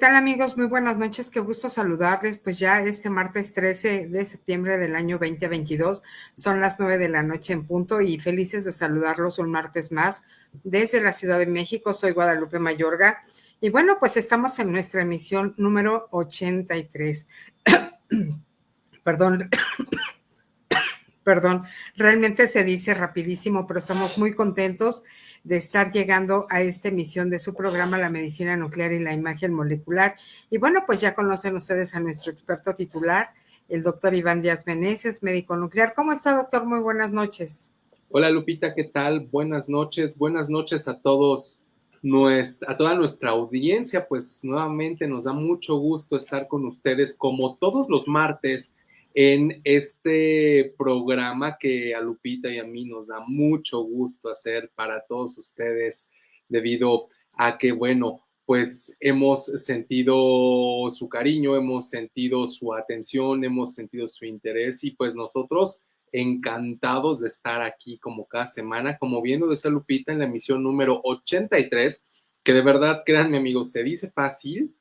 tal, amigos? Muy buenas noches, qué gusto saludarles. Pues ya este martes 13 de septiembre del año 2022, son las 9 de la noche en punto y felices de saludarlos un martes más desde la Ciudad de México. Soy Guadalupe Mayorga y bueno, pues estamos en nuestra emisión número 83. Perdón, perdón, realmente se dice rapidísimo, pero estamos muy contentos de estar llegando a esta emisión de su programa La Medicina Nuclear y la Imagen Molecular. Y bueno, pues ya conocen ustedes a nuestro experto titular, el doctor Iván Díaz Meneses, médico nuclear. ¿Cómo está, doctor? Muy buenas noches. Hola Lupita, ¿qué tal? Buenas noches a todos, a toda nuestra audiencia. Pues nuevamente nos da mucho gusto estar con ustedes como todos los martes en este programa que a Lupita y a mí nos da mucho gusto hacer para todos ustedes debido a que, bueno, pues hemos sentido su cariño, hemos sentido su atención, hemos sentido su interés y pues nosotros encantados de estar aquí como cada semana, como bien lo decía Lupita en la emisión número 83, que de verdad, créanme amigos, se dice fácil,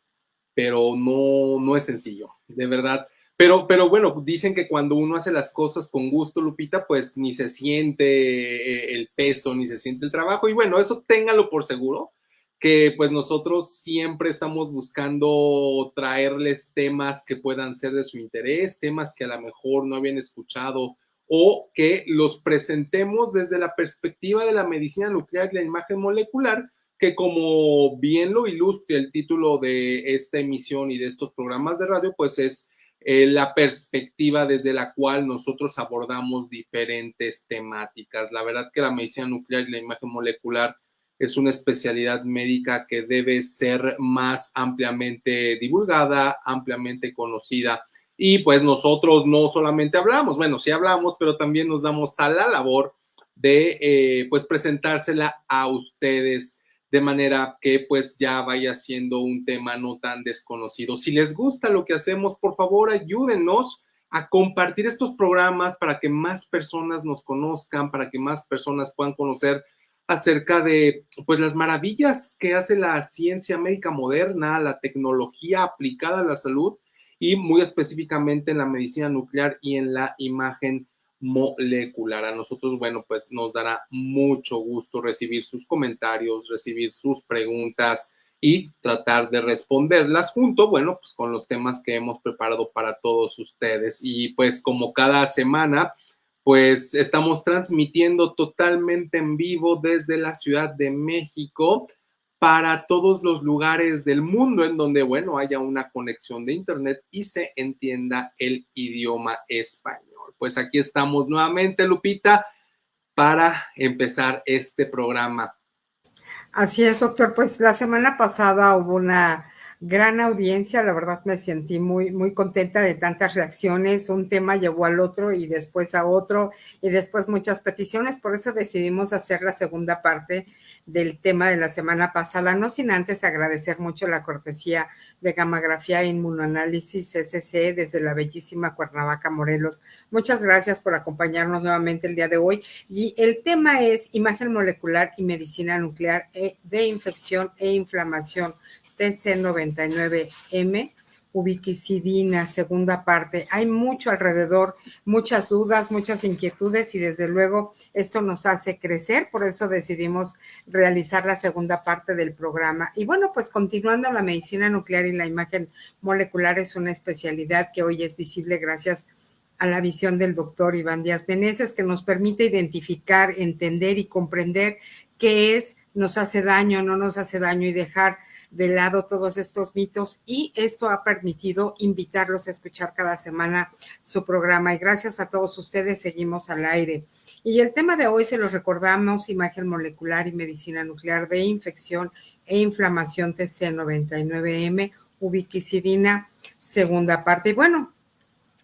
pero no es sencillo, de verdad. Pero bueno, dicen que cuando uno hace las cosas con gusto, Lupita, pues ni se siente el peso, ni se siente el trabajo. Y bueno, eso téngalo por seguro, que pues nosotros siempre estamos buscando traerles temas que puedan ser de su interés, temas que a lo mejor no habían escuchado o que los presentemos desde la perspectiva de la medicina nuclear y la imagen molecular, que como bien lo ilustra el título de esta emisión y de estos programas de radio, pues es la perspectiva desde la cual nosotros abordamos diferentes temáticas. La verdad que la medicina nuclear y la imagen molecular es una especialidad médica que debe ser más ampliamente divulgada, ampliamente conocida. Y pues nosotros no solamente hablamos, bueno, sí hablamos, pero también nos damos a la labor de pues presentársela a ustedes de manera que pues ya vaya siendo un tema no tan desconocido. Si les gusta lo que hacemos, por favor, ayúdenos a compartir estos programas para que más personas nos conozcan, para que más personas puedan conocer acerca de pues las maravillas que hace la ciencia médica moderna, la tecnología aplicada a la salud y muy específicamente en la medicina nuclear y en la imagen molecular. A nosotros, bueno, pues nos dará mucho gusto recibir sus comentarios, recibir sus preguntas y tratar de responderlas junto, bueno, pues con los temas que hemos preparado para todos ustedes. Y pues como cada semana, pues estamos transmitiendo totalmente en vivo desde la Ciudad de México para todos los lugares del mundo en donde, bueno, haya una conexión de internet y se entienda el idioma español. Pues aquí estamos nuevamente, Lupita, para empezar este programa. Así es, doctor. Pues la semana pasada hubo una gran audiencia, la verdad me sentí muy contenta de tantas reacciones, un tema llevó al otro y después a otro y después muchas peticiones, por eso decidimos hacer la segunda parte del tema de la semana pasada, no sin antes agradecer mucho la cortesía de Gammagrafía e Inmunoanálisis SC desde la bellísima Cuernavaca, Morelos. Muchas gracias por acompañarnos nuevamente el día de hoy y el tema es imagen molecular y medicina nuclear de infección e inflamación. TC99M, ubiquicidina, segunda parte. Hay mucho alrededor, muchas dudas, muchas inquietudes y desde luego esto nos hace crecer, por eso decidimos realizar la segunda parte del programa. Y bueno, pues continuando, la medicina nuclear y la imagen molecular es una especialidad que hoy es visible gracias a la visión del doctor Iván Díaz Meneses, que nos permite identificar, entender y comprender qué es, nos hace daño, no nos hace daño y dejar de lado todos estos mitos y esto ha permitido invitarlos a escuchar cada semana su programa y gracias a todos ustedes seguimos al aire. Y el tema de hoy se los recordamos, imagen molecular y medicina nuclear de infección e inflamación TC99M, ubiquicidina, segunda parte. Y bueno,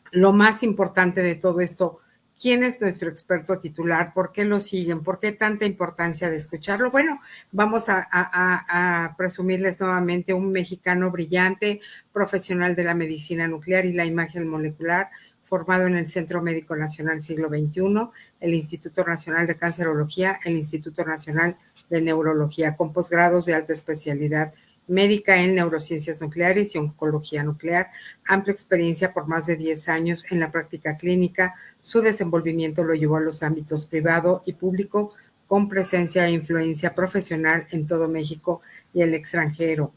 lo más importante de todo esto, ¿quién es nuestro experto titular? ¿Por qué lo siguen? ¿Por qué tanta importancia de escucharlo? Bueno, vamos a presumirles nuevamente un mexicano brillante, profesional de la medicina nuclear y la imagen molecular, formado en el Centro Médico Nacional Siglo XXI, el Instituto Nacional de Cancerología, el Instituto Nacional de Neurología, con posgrados de alta especialidad médica en neurociencias nucleares y oncología nuclear, amplia experiencia por más de 10 años en la práctica clínica. Su desenvolvimiento lo llevó a los ámbitos privado y público, con presencia e influencia profesional en todo México y el extranjero.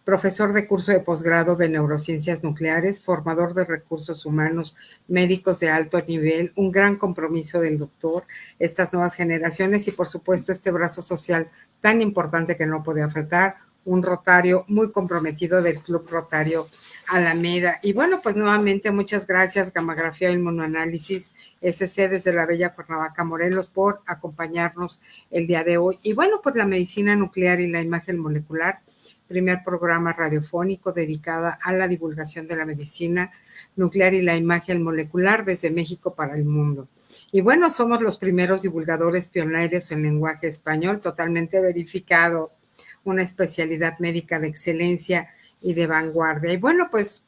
Profesor de curso de posgrado de neurociencias nucleares, formador de recursos humanos, médicos de alto nivel, un gran compromiso del doctor, estas nuevas generaciones y por supuesto este brazo social tan importante que no podía faltar, un rotario muy comprometido del Club Rotario Alameda. Y bueno, pues nuevamente muchas gracias, Gammagrafía Inmunoanálisis SC desde la bella Cuernavaca, Morelos, por acompañarnos el día de hoy. Y bueno, pues la medicina nuclear y la imagen molecular, primer programa radiofónico dedicado a la divulgación de la medicina nuclear y la imagen molecular desde México para el mundo. Y bueno, somos los primeros divulgadores pioneros en lenguaje español, totalmente verificado, una especialidad médica de excelencia y de vanguardia. Y bueno, pues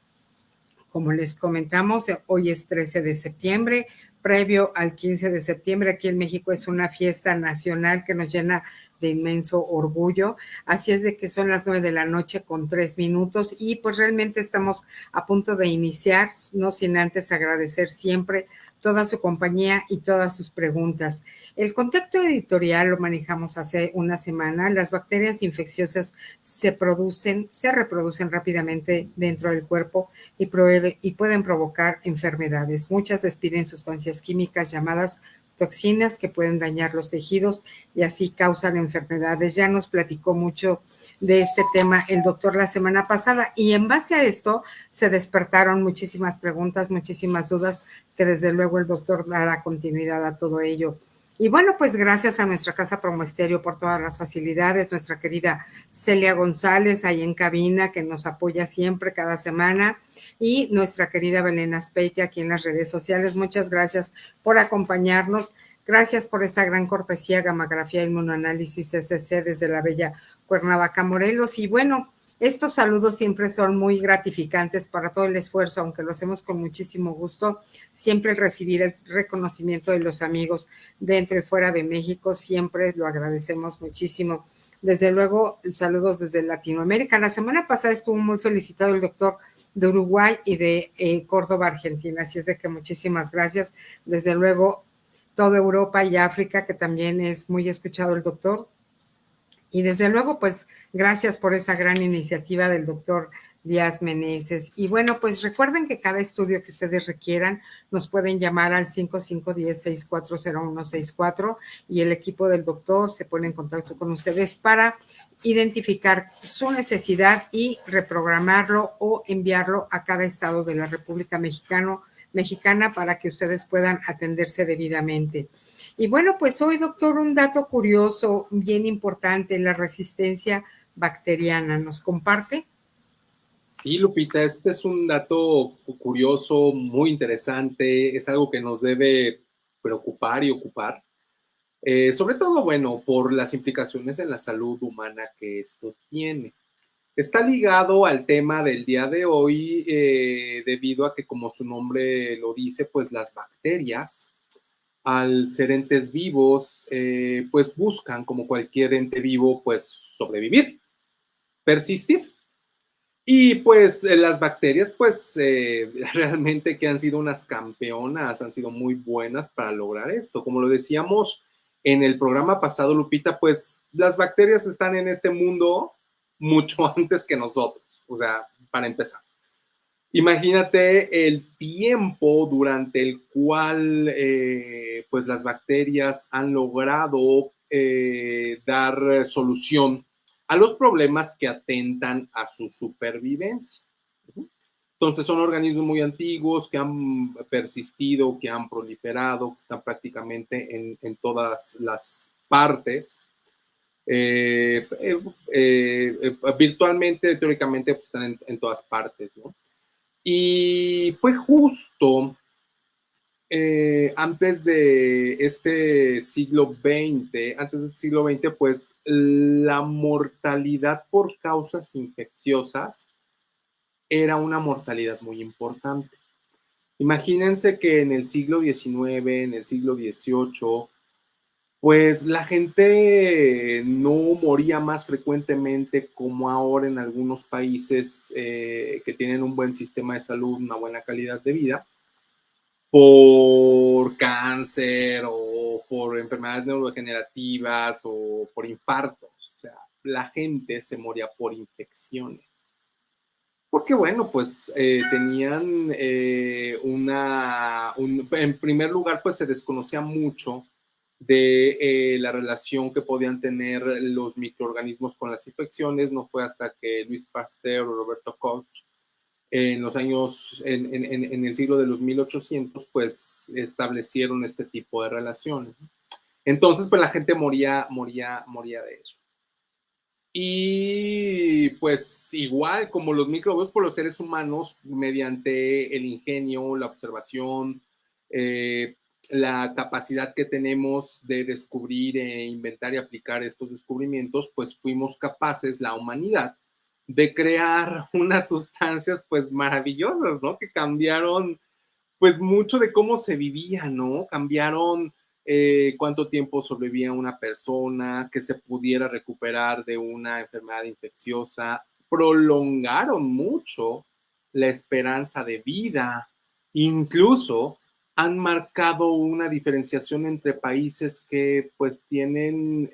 como les comentamos, hoy es 13 de septiembre, previo al 15 de septiembre. Aquí en México es una fiesta nacional que nos llena de inmenso orgullo. Así es de que son las 9 de la noche con 3 minutos y pues realmente estamos a punto de iniciar, no sin antes agradecer siempre toda su compañía y todas sus preguntas. El contexto editorial lo manejamos hace una semana. Las bacterias infecciosas se reproducen rápidamente dentro del cuerpo y pueden provocar enfermedades. Muchas despiden sustancias químicas llamadas toxinas que pueden dañar los tejidos y así causan enfermedades. Ya nos platicó mucho de este tema el doctor la semana pasada y en base a esto se despertaron muchísimas preguntas, muchísimas dudas que desde luego el doctor dará continuidad a todo ello. Y bueno, pues gracias a nuestra casa Promoesterio por todas las facilidades, nuestra querida Celia González ahí en cabina que nos apoya siempre cada semana y nuestra querida Belén Aspeite aquí en las redes sociales. Muchas gracias por acompañarnos. Gracias por esta gran cortesía, Gammagrafía Inmunoanálisis SC desde la bella Cuernavaca, Morelos. Y bueno, estos saludos siempre son muy gratificantes para todo el esfuerzo, aunque lo hacemos con muchísimo gusto. Siempre recibir el reconocimiento de los amigos dentro y fuera de México, siempre lo agradecemos muchísimo. Desde luego, saludos desde Latinoamérica. La semana pasada estuvo muy felicitado el doctor de Uruguay y de Córdoba, Argentina. Así es de que muchísimas gracias. Desde luego, toda Europa y África, que también es muy escuchado el doctor. Y desde luego, pues, gracias por esta gran iniciativa del doctor Díaz Meneses. Y bueno, pues recuerden que cada estudio que ustedes requieran nos pueden llamar al 5510-640164 y el equipo del doctor se pone en contacto con ustedes para identificar su necesidad y reprogramarlo o enviarlo a cada estado de la República Mexicana para que ustedes puedan atenderse debidamente. Y bueno, pues hoy, doctor, un dato curioso, bien importante, la resistencia bacteriana. ¿Nos comparte? Sí, Lupita, este es un dato curioso, muy interesante, es algo que nos debe preocupar y ocupar, sobre todo, bueno, por las implicaciones en la salud humana que esto tiene. Está ligado al tema del día de hoy, debido a que, como su nombre lo dice, pues las bacterias, al ser entes vivos, pues buscan, como cualquier ente vivo, pues sobrevivir, persistir. Y pues las bacterias, pues realmente que han sido unas campeonas, han sido muy buenas para lograr esto. Como lo decíamos en el programa pasado, Lupita, pues las bacterias están en este mundo mucho antes que nosotros, o sea, para empezar. Imagínate el tiempo durante el cual pues las bacterias han logrado dar solución a los problemas que atentan a su supervivencia. Entonces son organismos muy antiguos que han persistido, que han proliferado, que están prácticamente en todas las partes. Virtualmente, teóricamente, pues están en todas partes, ¿no? Y fue justo antes de este siglo XX, antes del siglo XX, pues la mortalidad por causas infecciosas era una mortalidad muy importante. Imagínense que en el siglo XIX, en el siglo XVIII, Pues la gente no moría más frecuentemente como ahora en algunos países que tienen un buen sistema de salud, una buena calidad de vida, por cáncer o por enfermedades neurodegenerativas o por infartos. O sea, la gente se moría por infecciones. Porque bueno, pues tenían en primer lugar, pues se desconocía mucho de la relación que podían tener los microorganismos con las infecciones. No fue hasta que Luis Pasteur o Roberto Koch en los años, en el siglo de los 1800, pues establecieron este tipo de relaciones. Entonces, pues la gente moría de eso. Y pues igual como los microbios por los seres humanos, mediante el ingenio, la observación, eh, la capacidad que tenemos de descubrir, inventar y aplicar estos descubrimientos, pues fuimos capaces, la humanidad, de crear unas sustancias pues maravillosas, ¿no? Que cambiaron pues mucho de cómo se vivía, ¿no? Cambiaron cuánto tiempo sobrevivía una persona, que se pudiera recuperar de una enfermedad infecciosa, prolongaron mucho la esperanza de vida, incluso han marcado una diferenciación entre países que pues tienen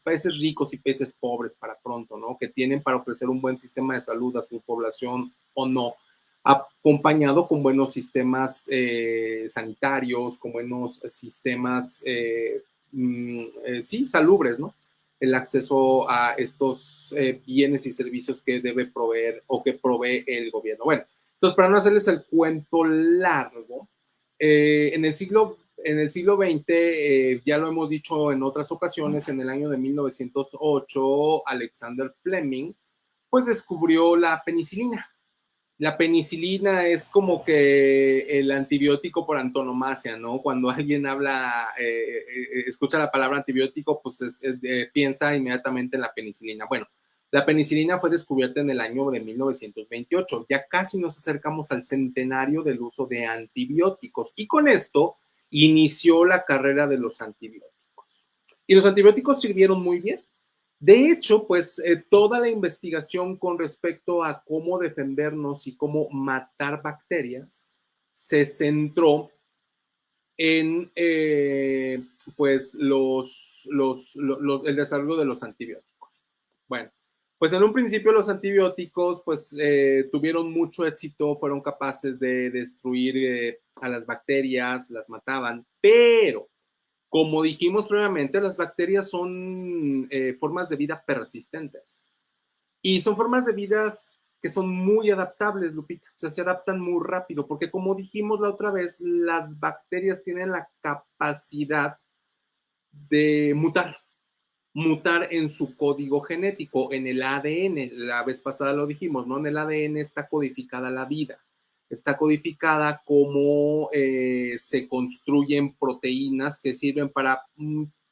países ricos y países pobres para pronto, ¿no? Que tienen para ofrecer un buen sistema de salud a su población o no, acompañado con buenos sistemas sanitarios, con buenos sistemas, sí, salubres, ¿no? El acceso a estos bienes y servicios que debe proveer o que provee el gobierno. Bueno, entonces para no hacerles el cuento largo, en el siglo XX, ya lo hemos dicho en otras ocasiones, en el año de 1908, Alexander Fleming, pues descubrió la penicilina. La penicilina es como que el antibiótico por antonomasia, ¿no? Cuando alguien habla, escucha la palabra antibiótico, pues piensa inmediatamente en la penicilina. Bueno, la penicilina fue descubierta en el año de 1928. Ya casi nos acercamos al centenario del uso de antibióticos. Y con esto inició la carrera de los antibióticos. Y los antibióticos sirvieron muy bien. De hecho, pues toda la investigación con respecto a cómo defendernos y cómo matar bacterias se centró en pues el desarrollo de los antibióticos. Bueno, pues en un principio los antibióticos pues tuvieron mucho éxito, fueron capaces de destruir a las bacterias, las mataban, pero como dijimos previamente, las bacterias son formas de vida persistentes y son formas de vida que son muy adaptables, Lupita. O sea, se adaptan muy rápido porque como dijimos la otra vez, las bacterias tienen la capacidad de mutar en su código genético, en el ADN. La vez pasada lo dijimos, ¿no? En el ADN está codificada la vida. Está codificada cómo se construyen proteínas que sirven para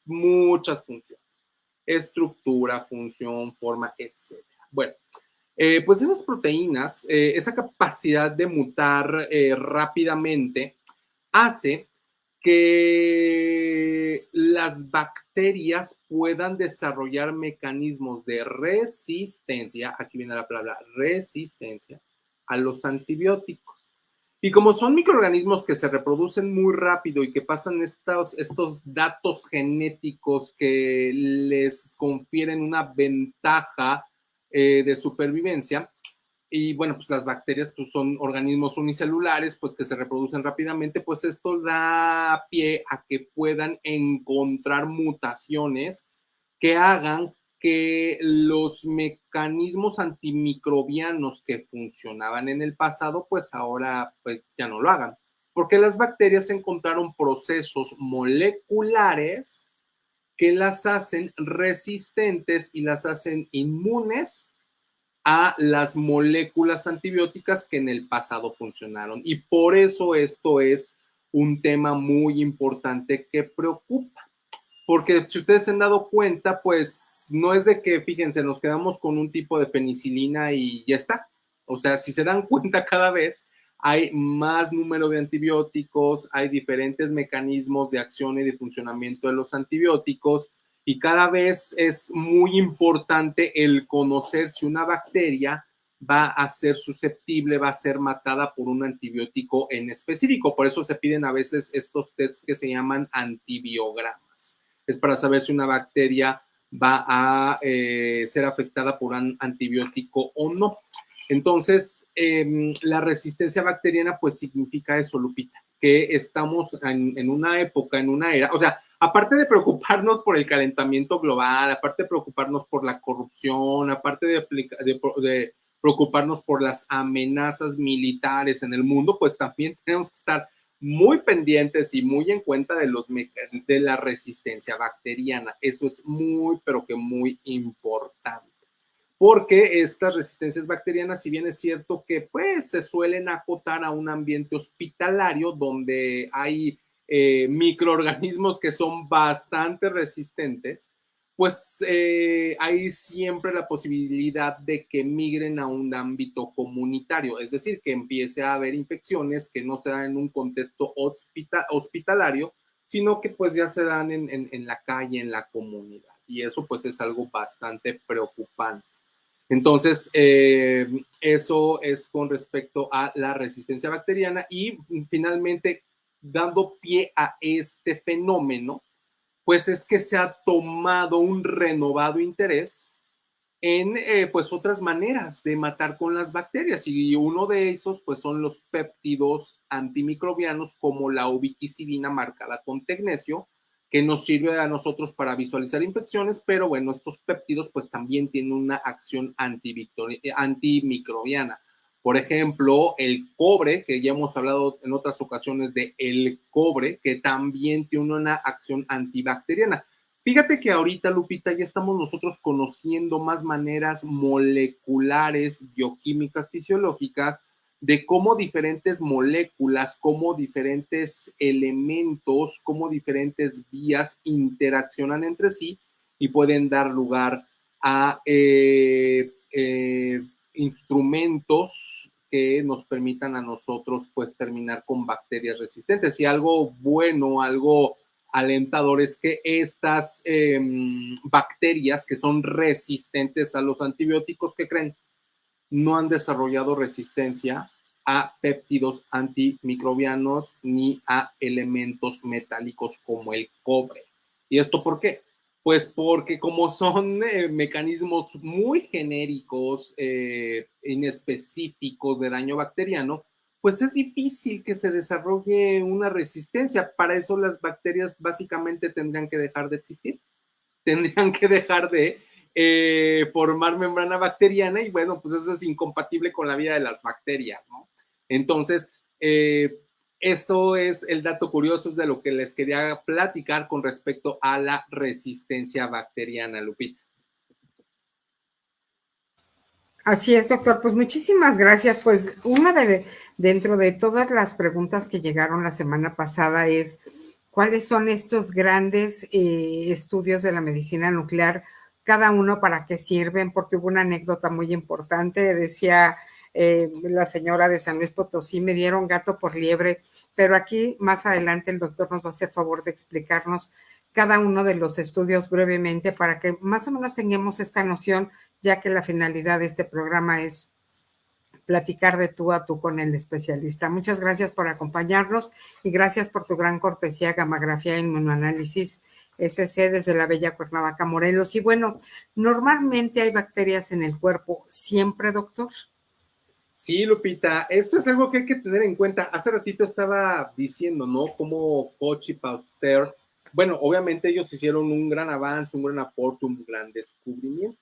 muchas funciones. Estructura, función, forma, etc. Bueno, pues esas proteínas, esa capacidad de mutar rápidamente hace que las bacterias puedan desarrollar mecanismos de resistencia, aquí viene la palabra resistencia, a los antibióticos. Y como son microorganismos que se reproducen muy rápido y que pasan estos datos genéticos que les confieren una ventaja de supervivencia, y bueno, pues las bacterias pues, son organismos unicelulares, pues que se reproducen rápidamente, pues esto da pie a que puedan encontrar mutaciones que hagan que los mecanismos antimicrobianos que funcionaban en el pasado, pues ahora pues ya no lo hagan. Porque las bacterias encontraron procesos moleculares que las hacen resistentes y las hacen inmunes a las moléculas antibióticas que en el pasado funcionaron. Y por eso esto es un tema muy importante que preocupa. Porque si ustedes se han dado cuenta, pues no es de que, fíjense, nos quedamos con un tipo de penicilina y ya está. O sea, si se dan cuenta cada vez, hay más número de antibióticos, hay diferentes mecanismos de acción y de funcionamiento de los antibióticos, y cada vez es muy importante el conocer si una bacteria va a ser susceptible, va a ser matada por un antibiótico en específico. Por eso se piden a veces estos tests que se llaman antibiogramas. Es para saber si una bacteria va a ser afectada por un antibiótico o no. Entonces, la resistencia bacteriana pues significa eso, Lupita, que estamos en una época, en una era, o sea, aparte de preocuparnos por el calentamiento global, aparte de preocuparnos por la corrupción, aparte de preocuparnos por las amenazas militares en el mundo, pues también tenemos que estar muy pendientes y muy en cuenta de la resistencia bacteriana. Eso es muy, pero que muy importante. Porque estas resistencias bacterianas, si bien es cierto que pues se suelen acotar a un ambiente hospitalario donde hay microorganismos que son bastante resistentes, pues hay siempre la posibilidad de que migren a un ámbito comunitario, es decir, que empiece a haber infecciones que no se dan en un contexto hospitalario, sino que pues ya se dan en la calle, en la comunidad. Y eso pues es algo bastante preocupante. Entonces, eso es con respecto a la resistencia bacteriana y finalmente, dando pie a este fenómeno, pues es que se ha tomado un renovado interés en pues otras maneras de matar con las bacterias y uno de esos pues son los péptidos antimicrobianos como la ubiquinona marcada con tecnecio, que nos sirve a nosotros para visualizar infecciones, pero bueno, estos péptidos pues también tienen una acción antimicrobiana. Por ejemplo, el cobre, que ya hemos hablado en otras ocasiones de el cobre, que también tiene una acción antibacteriana. Fíjate que ahorita, Lupita, ya estamos nosotros conociendo más maneras moleculares, bioquímicas, fisiológicas, de cómo diferentes moléculas, cómo diferentes elementos, cómo diferentes vías interaccionan entre sí y pueden dar lugar a instrumentos que nos permitan a nosotros pues terminar con bacterias resistentes. Y algo bueno, algo alentador es que estas bacterias que son resistentes a los antibióticos, ¿qué creen? No han desarrollado resistencia a péptidos antimicrobianos ni a elementos metálicos como el cobre. ¿Y esto por qué? Pues porque como son mecanismos muy genéricos, inespecíficos de daño bacteriano, pues es difícil que se desarrolle una resistencia. Para eso las bacterias básicamente tendrían que dejar de existir, tendrían que dejar de formar membrana bacteriana y bueno, pues eso es incompatible con la vida de las bacterias, ¿no? Entonces, eso es el dato curioso de lo que les quería platicar con respecto a la resistencia bacteriana, Lupita. Así es, doctor. Pues muchísimas gracias. Pues dentro de todas las preguntas que llegaron la semana pasada es, ¿cuáles son estos grandes estudios de la medicina nuclear? Cada uno para qué sirven, porque hubo una anécdota muy importante, decía la señora de San Luis Potosí, me dieron gato por liebre, pero aquí más adelante el doctor nos va a hacer favor de explicarnos cada uno de los estudios brevemente para que más o menos tengamos esta noción, ya que la finalidad de este programa es platicar de tú a tú con el especialista. Muchas gracias por acompañarnos y gracias por tu gran cortesía, Gamografía e Inmunoanálisis SC desde la bella Cuernavaca, Morelos. Y bueno, normalmente hay bacterias en el cuerpo, ¿siempre, doctor? Sí, Lupita, esto es algo que hay que tener en cuenta. Hace ratito estaba diciendo, ¿no? Cómo Koch y Pasteur, bueno, obviamente ellos hicieron un gran avance, un gran aporte, un gran descubrimiento,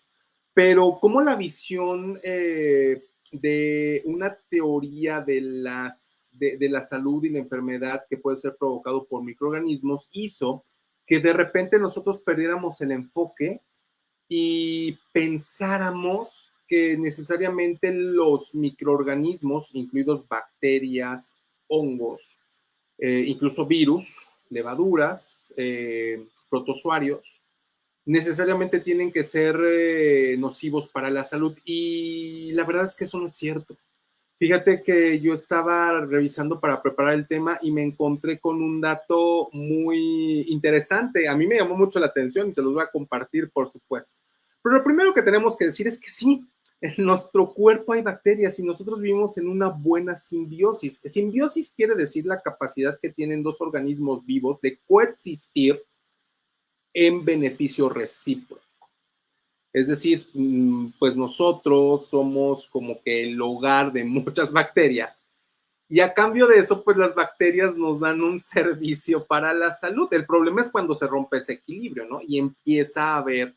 pero cómo la visión de una teoría de la salud y la enfermedad que puede ser provocado por microorganismos hizo que de repente nosotros perdiéramos el enfoque y pensáramos que necesariamente los microorganismos, incluidos bacterias, hongos, incluso virus, levaduras, protozoarios, necesariamente tienen que ser nocivos para la salud. Y la verdad es que eso no es cierto. Fíjate que yo estaba revisando para preparar el tema y me encontré con un dato muy interesante. A mí me llamó mucho la atención y se los voy a compartir, por supuesto. Pero lo primero que tenemos que decir es que sí, en nuestro cuerpo hay bacterias y nosotros vivimos en una buena simbiosis. Simbiosis quiere decir la capacidad que tienen dos organismos vivos de coexistir en beneficio recíproco. Es decir, pues nosotros somos como que el hogar de muchas bacterias y a cambio de eso, pues las bacterias nos dan un servicio para la salud. El problema es cuando se rompe ese equilibrio, ¿no? Y empieza a haber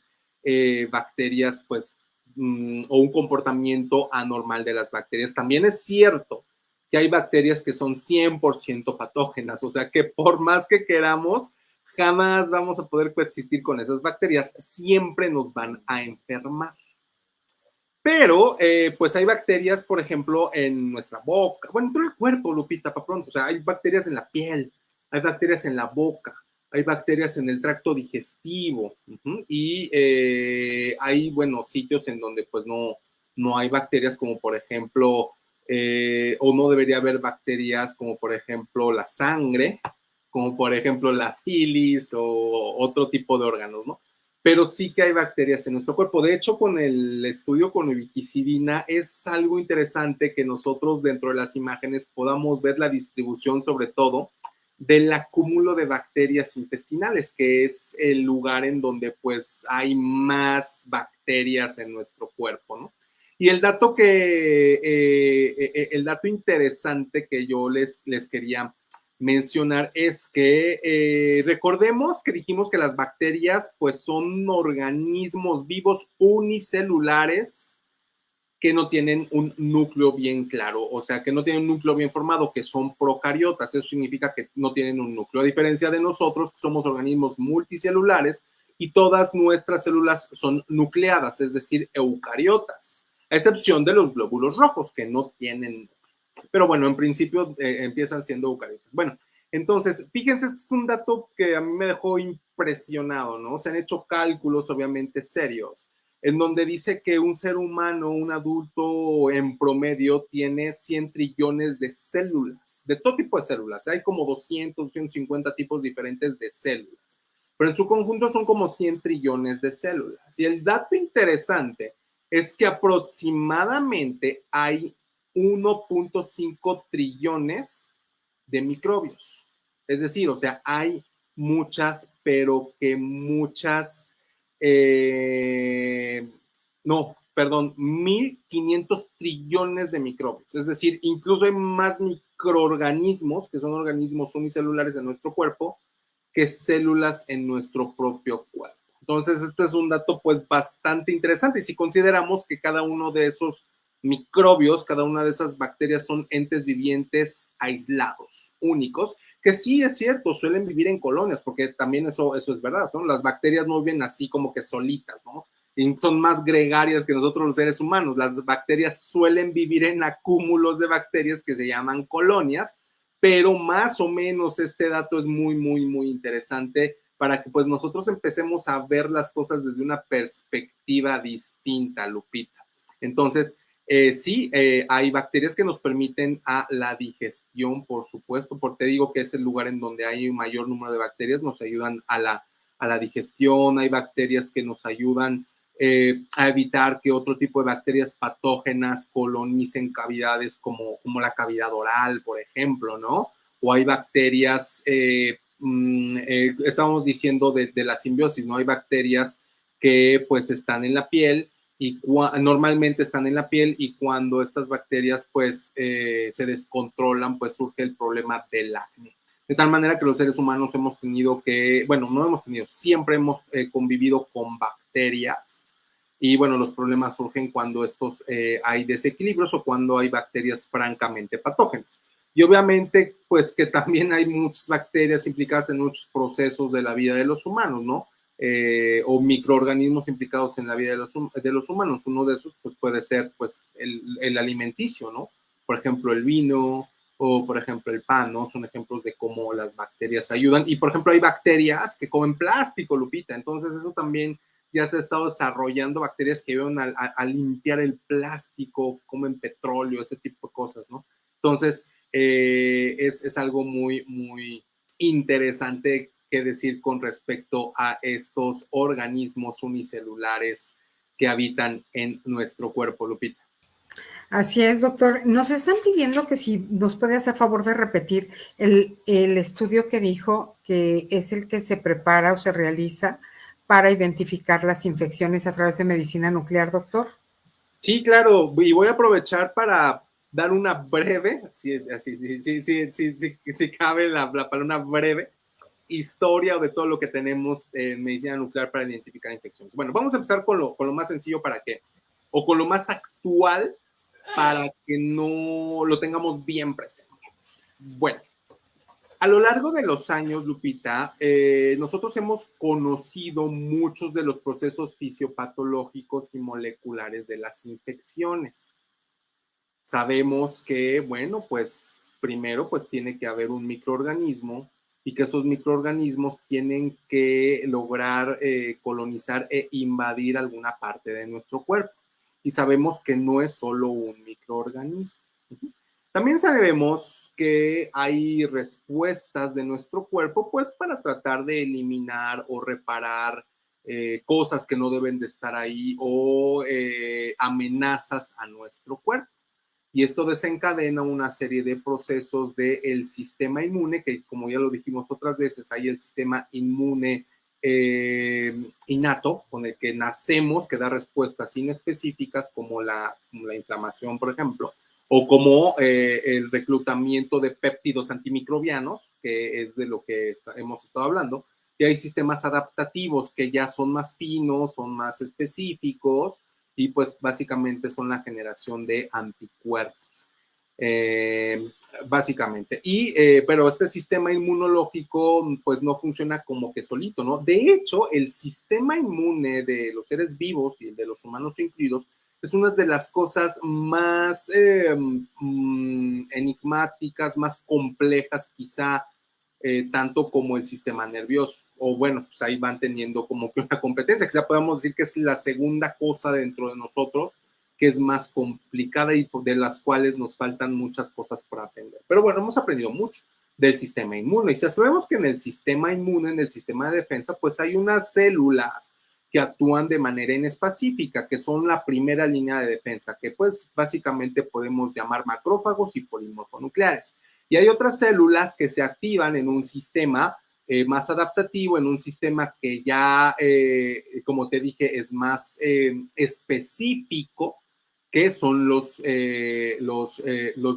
bacterias, pues, o un comportamiento anormal de las bacterias. También es cierto que hay bacterias que son 100% patógenas, o sea que por más que queramos, jamás vamos a poder coexistir con esas bacterias, siempre nos van a enfermar. Pero, pues hay bacterias, por ejemplo, en nuestra boca, bueno, en todo el cuerpo, Lupita, para pronto, o sea, hay bacterias en la piel, hay bacterias en la boca, hay bacterias en el tracto digestivo, y hay, bueno, sitios en donde pues no hay bacterias como por ejemplo, o no debería haber bacterias como por ejemplo la sangre, como por ejemplo la bilis o otro tipo de órganos, ¿no? Pero sí que hay bacterias en nuestro cuerpo. De hecho, con el estudio con ubiquinona es algo interesante que nosotros dentro de las imágenes podamos ver la distribución, sobre todo, del acúmulo de bacterias intestinales, que es el lugar en donde pues hay más bacterias en nuestro cuerpo, ¿no? Y el dato el dato interesante que yo les quería mencionar es que recordemos que dijimos que las bacterias pues son organismos vivos unicelulares que no tienen un núcleo bien claro, o sea, que no tienen un núcleo bien formado, que son procariotas. Eso significa que no tienen un núcleo, a diferencia de nosotros, que somos organismos multicelulares y todas nuestras células son nucleadas, es decir, eucariotas, a excepción de los glóbulos rojos, que no tienen. Pero bueno, en principio empiezan siendo eucariotas. Bueno, entonces, fíjense, este es un dato que a mí me dejó impresionado, ¿no? Se han hecho cálculos, obviamente, serios, en donde dice que un ser humano, un adulto en promedio, tiene 100 trillones de células, de todo tipo de células. Hay como 200, 250 tipos diferentes de células, pero en su conjunto son como 100 trillones de células. Y el dato interesante es que aproximadamente hay 1.5 trillones de microbios. Es decir, o sea, hay muchas, pero que muchas, no, perdón, 1.500 trillones de microbios. Es decir, incluso hay más microorganismos, que son organismos unicelulares en nuestro cuerpo, que células en nuestro propio cuerpo. Entonces, este es un dato pues bastante interesante. Y si consideramos que cada uno de esos microbios, cada una de esas bacterias son entes vivientes aislados, únicos, que sí es cierto, suelen vivir en colonias, porque también eso es verdad, ¿no? Las bacterias no viven así como que solitas, ¿no? Y son más gregarias que nosotros los seres humanos. Las bacterias suelen vivir en acúmulos de bacterias que se llaman colonias, pero más o menos este dato es muy, muy, muy interesante para que pues nosotros empecemos a ver las cosas desde una perspectiva distinta, Lupita. Entonces, sí, hay bacterias que nos permiten a la digestión, por supuesto, porque te digo que es el lugar en donde hay un mayor número de bacterias, nos ayudan a la digestión. Hay bacterias que nos ayudan a evitar que otro tipo de bacterias patógenas colonicen cavidades como la cavidad oral, por ejemplo, ¿no? O hay bacterias, estábamos diciendo de la simbiosis, ¿no? Hay bacterias que pues están en la piel y normalmente están en la piel, y cuando estas bacterias pues se descontrolan, pues surge el problema del acné. De tal manera que los seres humanos hemos tenido que, bueno, no hemos tenido, siempre hemos convivido con bacterias. Y bueno, los problemas surgen cuando hay desequilibrios o cuando hay bacterias francamente patógenas. Y obviamente, pues que también hay muchas bacterias implicadas en muchos procesos de la vida de los humanos, ¿no? O microorganismos implicados en la vida de los humanos. Uno de esos pues, puede ser pues, el alimenticio, ¿no? Por ejemplo, el vino o, por ejemplo, el pan, ¿no? Son ejemplos de cómo las bacterias ayudan. Y, por ejemplo, hay bacterias que comen plástico, Lupita. Entonces, eso también ya se ha estado desarrollando bacterias que ayudan a limpiar el plástico, comen petróleo, ese tipo de cosas, ¿no? Entonces, es algo muy, muy interesante que decir con respecto a estos organismos unicelulares que habitan en nuestro cuerpo, Lupita. Así es, doctor. Nos están pidiendo que si nos puede hacer favor de repetir el estudio que dijo que es el que se prepara o se realiza para identificar las infecciones a través de medicina nuclear, doctor. Sí, claro, y voy a aprovechar para dar una breve, si cabe la palabra, una breve historia de todo lo que tenemos en medicina nuclear para identificar infecciones. Bueno, vamos a empezar con lo más sencillo o con lo más actual para que no lo tengamos bien presente. Bueno, a lo largo de los años, Lupita, nosotros hemos conocido muchos de los procesos fisiopatológicos y moleculares de las infecciones. Sabemos que, bueno, pues primero pues tiene que haber un microorganismo y que esos microorganismos tienen que lograr colonizar e invadir alguna parte de nuestro cuerpo. Y sabemos que no es solo un microorganismo. También sabemos que hay respuestas de nuestro cuerpo, pues para tratar de eliminar o reparar cosas que no deben de estar ahí o amenazas a nuestro cuerpo. Y esto desencadena una serie de procesos del sistema inmune, que como ya lo dijimos otras veces, hay el sistema inmune innato, con el que nacemos, que da respuestas inespecíficas, como la inflamación, por ejemplo, o como el reclutamiento de péptidos antimicrobianos, que es de lo que hemos estado hablando, y hay sistemas adaptativos que ya son más finos, son más específicos, y pues básicamente son la generación de anticuerpos. Básicamente. Pero este sistema inmunológico pues no funciona como que solito, ¿no? De hecho, el sistema inmune de los seres vivos y el de los humanos incluidos es una de las cosas más enigmáticas, más complejas quizá, tanto como el sistema nervioso. O bueno, pues ahí van teniendo como que una competencia, quizá podemos decir que es la segunda cosa dentro de nosotros que es más complicada y de las cuales nos faltan muchas cosas por aprender. Pero bueno, hemos aprendido mucho del sistema inmune. Y si sabemos que en el sistema inmune, en el sistema de defensa, pues hay unas células que actúan de manera inespecífica, que son la primera línea de defensa, que pues básicamente podemos llamar macrófagos y polimorfonucleares. Y hay otras células que se activan en un sistema más adaptativo, en un sistema que ya, como te dije, es más específico, que son los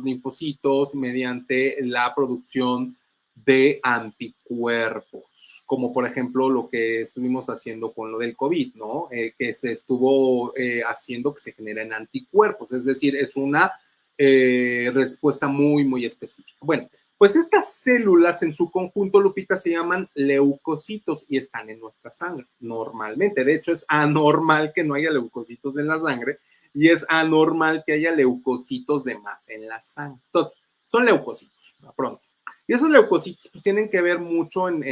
linfocitos mediante la producción de anticuerpos, como por ejemplo lo que estuvimos haciendo con lo del COVID, ¿no? Que se estuvo haciendo que se generen anticuerpos, es decir, es una respuesta muy, muy específica. Bueno, pues estas células en su conjunto, Lupita, se llaman leucocitos y están en nuestra sangre normalmente. De hecho, es anormal que no haya leucocitos en la sangre y es anormal que haya leucocitos de más en la sangre. Entonces, son leucocitos, pronto. Y esos leucocitos pues, tienen que ver mucho en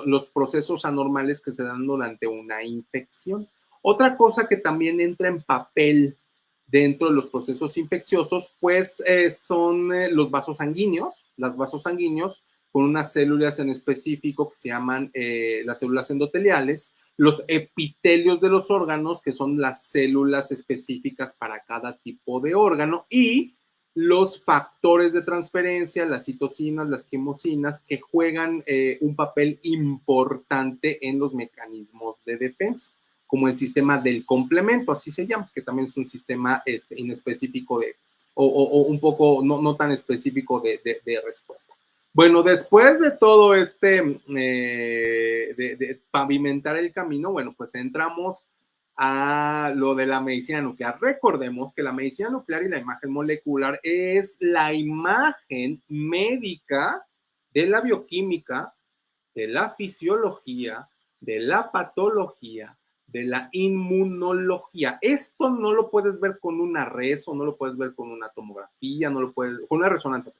los procesos anormales que se dan durante una infección. Otra cosa que también entra en papel dentro de los procesos infecciosos, pues son los vasos sanguíneos, los vasos sanguíneos con unas células en específico que se llaman las células endoteliales, los epitelios de los órganos, que son las células específicas para cada tipo de órgano, y los factores de transferencia, las citocinas, las quimosinas, que juegan un papel importante en los mecanismos de defensa, como el sistema del complemento, así se llama, que también es un sistema inespecífico o un poco no tan específico de respuesta. Bueno, después de todo de pavimentar el camino, bueno, pues entramos a lo de la medicina nuclear. Recordemos que la medicina nuclear y la imagen molecular es la imagen médica de la bioquímica, de la fisiología, de la patología, de la inmunología. Esto no lo puedes ver con una reso, no lo puedes ver con una tomografía, no lo puedes, con una resonancia.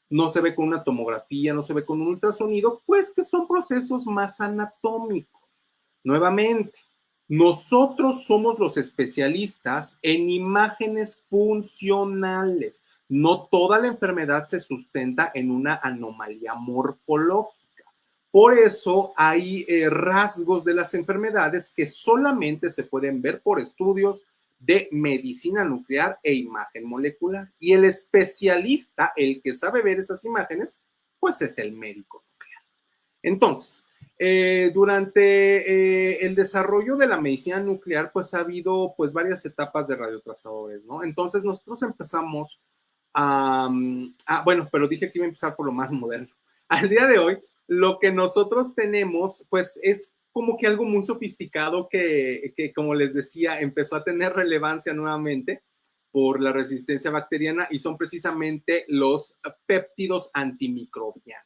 No se ve con una tomografía, no se ve con un ultrasonido, pues que son procesos más anatómicos. Nuevamente, Nosotros somos los especialistas en imágenes funcionales. No toda la enfermedad se sustenta en una anomalía morfológica. Por eso hay rasgos de las enfermedades que solamente se pueden ver por estudios de medicina nuclear e imagen molecular. Y el especialista, el que sabe ver esas imágenes, pues es el médico nuclear. Entonces, durante el desarrollo de la medicina nuclear, pues ha habido pues varias etapas de radiotrazadores, ¿no? Entonces nosotros empezamos bueno, pero dije que iba a empezar por lo más moderno. Al día de hoy, lo que nosotros tenemos, pues es como que algo muy sofisticado que, como les decía, empezó a tener relevancia nuevamente por la resistencia bacteriana y son precisamente los péptidos antimicrobianos.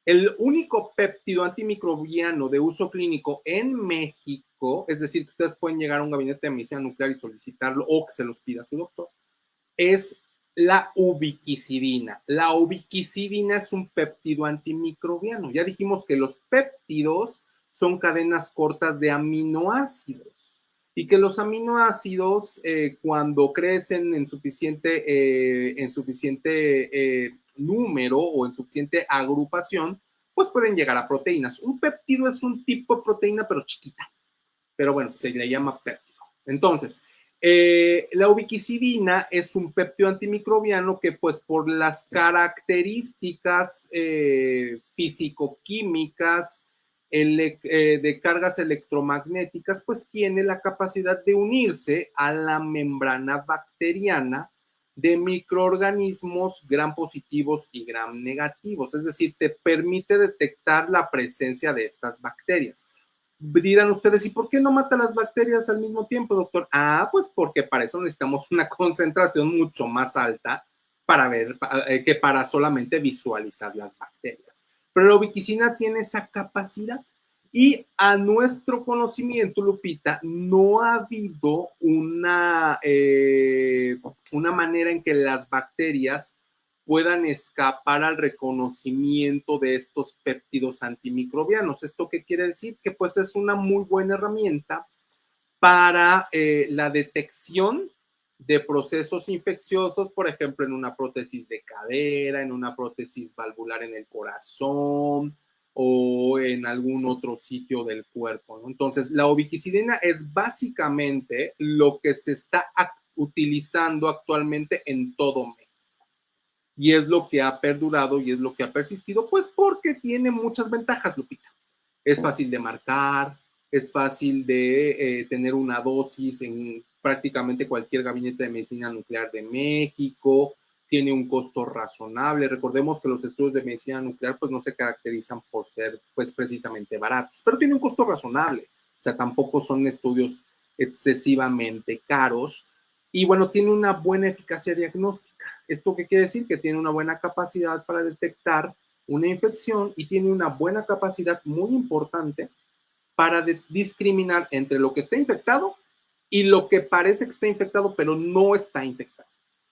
El único péptido antimicrobiano de uso clínico en México, es decir, que ustedes pueden llegar a un gabinete de medicina nuclear y solicitarlo o que se los pida su doctor, es la ubiquinona. La ubiquinona es un péptido antimicrobiano. Ya dijimos que los péptidos son cadenas cortas de aminoácidos y que los aminoácidos cuando crecen en suficiente número o en suficiente agrupación, pues pueden llegar a proteínas. Un péptido es un tipo de proteína pero chiquita, pero bueno, se le llama péptido. Entonces, la ubiquinona es un péptido antimicrobiano que pues por las características físico-químicas de cargas electromagnéticas, pues tiene la capacidad de unirse a la membrana bacteriana de microorganismos gram positivos y gram negativos, es decir, te permite detectar la presencia de estas bacterias. Dirán ustedes, ¿y por qué no mata las bacterias al mismo tiempo, doctor? Pues porque para eso necesitamos una concentración mucho más alta para ver que para solamente visualizar las bacterias. Pero la ubiquinona tiene esa capacidad y a nuestro conocimiento, Lupita, no ha habido una manera en que las bacterias puedan escapar al reconocimiento de estos péptidos antimicrobianos. ¿Esto qué quiere decir? Que pues es una muy buena herramienta para la detección de procesos infecciosos, por ejemplo, en una prótesis de cadera, en una prótesis valvular en el corazón o en algún otro sitio del cuerpo, ¿no? Entonces, la ubiquinona es básicamente lo que se está utilizando actualmente en todo México. Y es lo que ha perdurado y es lo que ha persistido, pues porque tiene muchas ventajas, Lupita. Es fácil de marcar, es fácil de tener una dosis en prácticamente cualquier gabinete de medicina nuclear de México, tiene un costo razonable. Recordemos que los estudios de medicina nuclear pues no se caracterizan por ser pues precisamente baratos, pero tiene un costo razonable. O sea, tampoco son estudios excesivamente caros y bueno, tiene una buena eficacia diagnóstica. ¿Esto qué quiere decir? Que tiene una buena capacidad para detectar una infección y tiene una buena capacidad muy importante para discriminar entre lo que está infectado y lo que parece que está infectado, pero no está infectado.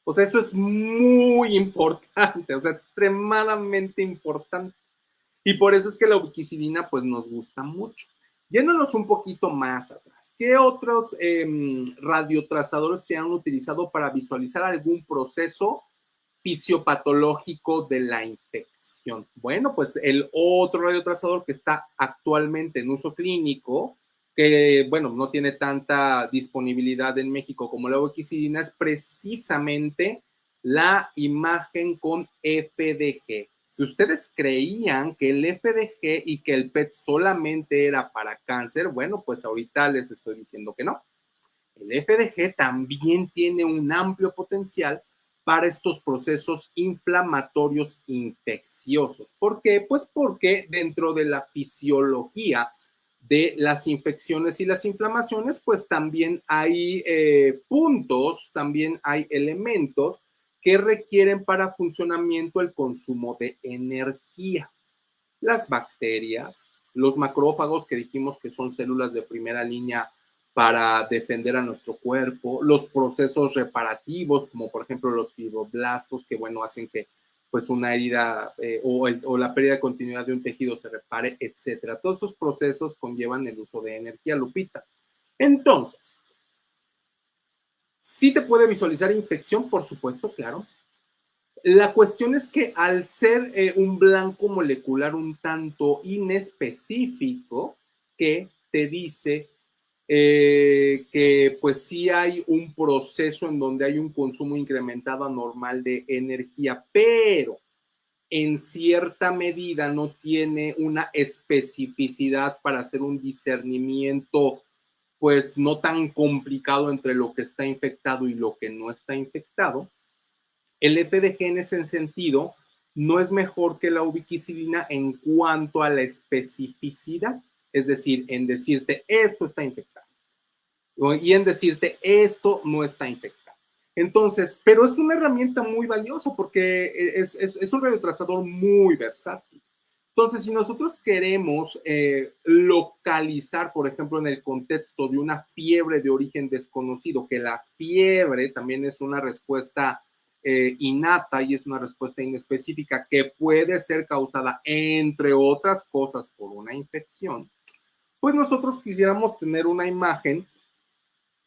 O sea, eso es muy importante, o sea, extremadamente importante. Y por eso es que la ubiquinona pues nos gusta mucho. Yéndonos un poquito más atrás, ¿qué otros radiotrazadores se han utilizado para visualizar algún proceso fisiopatológico de la infección? Bueno, pues el otro radiotrazador que está actualmente en uso clínico, que bueno, no tiene tanta disponibilidad en México como la ubiquinona, es precisamente la imagen con FDG. Si ustedes creían que el FDG y que el PET solamente era para cáncer, bueno, pues ahorita les estoy diciendo que no. El FDG también tiene un amplio potencial para estos procesos inflamatorios infecciosos. ¿Por qué? Pues porque dentro de la fisiología de las infecciones y las inflamaciones, pues también hay puntos, también hay elementos que requieren para funcionamiento el consumo de energía. Las bacterias, los macrófagos que dijimos que son células de primera línea para defender a nuestro cuerpo, los procesos reparativos, como por ejemplo los fibroblastos, que bueno, hacen que pues una herida o la pérdida de continuidad de un tejido se repare, etcétera. Todos esos procesos conllevan el uso de energía, Lupita. Entonces, ¿sí te puede visualizar infección? Por supuesto, claro. La cuestión es que al ser un blanco molecular un tanto inespecífico, que te dice que pues sí hay un proceso en donde hay un consumo incrementado anormal de energía, pero en cierta medida no tiene una especificidad para hacer un discernimiento pues no tan complicado entre lo que está infectado y lo que no está infectado. El FDG en ese sentido no es mejor que la ubiquinona en cuanto a la especificidad, es decir, en decirte esto está infectado y en decirte esto no está infectado. Entonces, pero es una herramienta muy valiosa porque es un radiotrazador muy versátil. Entonces, si nosotros queremos localizar, por ejemplo, en el contexto de una fiebre de origen desconocido, que la fiebre también es una respuesta innata y es una respuesta inespecífica que puede ser causada, entre otras cosas, por una infección, pues nosotros quisiéramos tener una imagen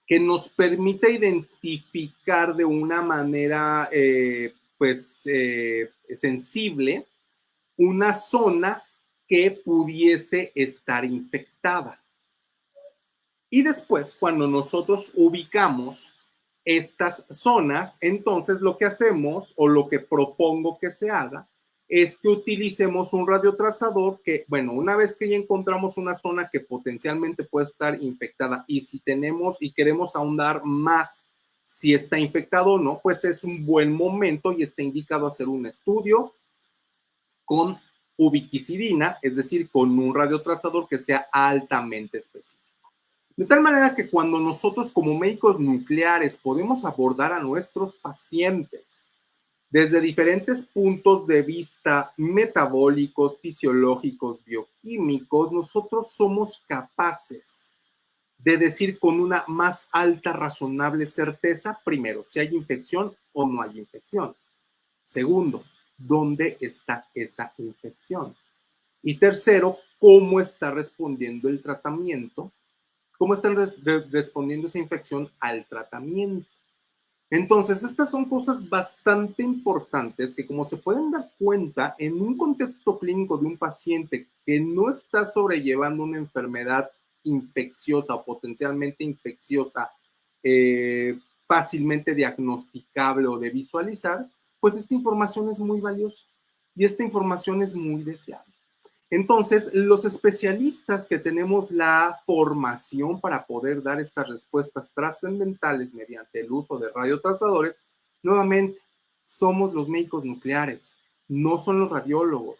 que nos permita identificar de una manera, sensible una zona que pudiese estar infectada. Y después, cuando nosotros ubicamos estas zonas, entonces lo que hacemos o lo que propongo que se haga es que utilicemos un radiotrazador que, bueno, una vez que ya encontramos una zona que potencialmente puede estar infectada y si tenemos y queremos ahondar más si está infectado o no, pues es un buen momento y está indicado hacer un estudio con ubiquinona, es decir, con un radiotrazador que sea altamente específico. De tal manera que cuando nosotros como médicos nucleares podemos abordar a nuestros pacientes desde diferentes puntos de vista metabólicos, fisiológicos, bioquímicos, nosotros somos capaces de decir con una más alta razonable certeza, primero, si hay infección o no hay infección. Segundo, ¿dónde está esa infección? Y tercero, ¿cómo está respondiendo el tratamiento? ¿Cómo está respondiendo esa infección al tratamiento? Entonces, estas son cosas bastante importantes que, como se pueden dar cuenta, en un contexto clínico de un paciente que no está sobrellevando una enfermedad infecciosa o potencialmente infecciosa, fácilmente diagnosticable o de visualizar, pues esta información es muy valiosa y esta información es muy deseable. Entonces, los especialistas que tenemos la formación para poder dar estas respuestas trascendentales mediante el uso de radiotrazadores, nuevamente, somos los médicos nucleares, no son los radiólogos,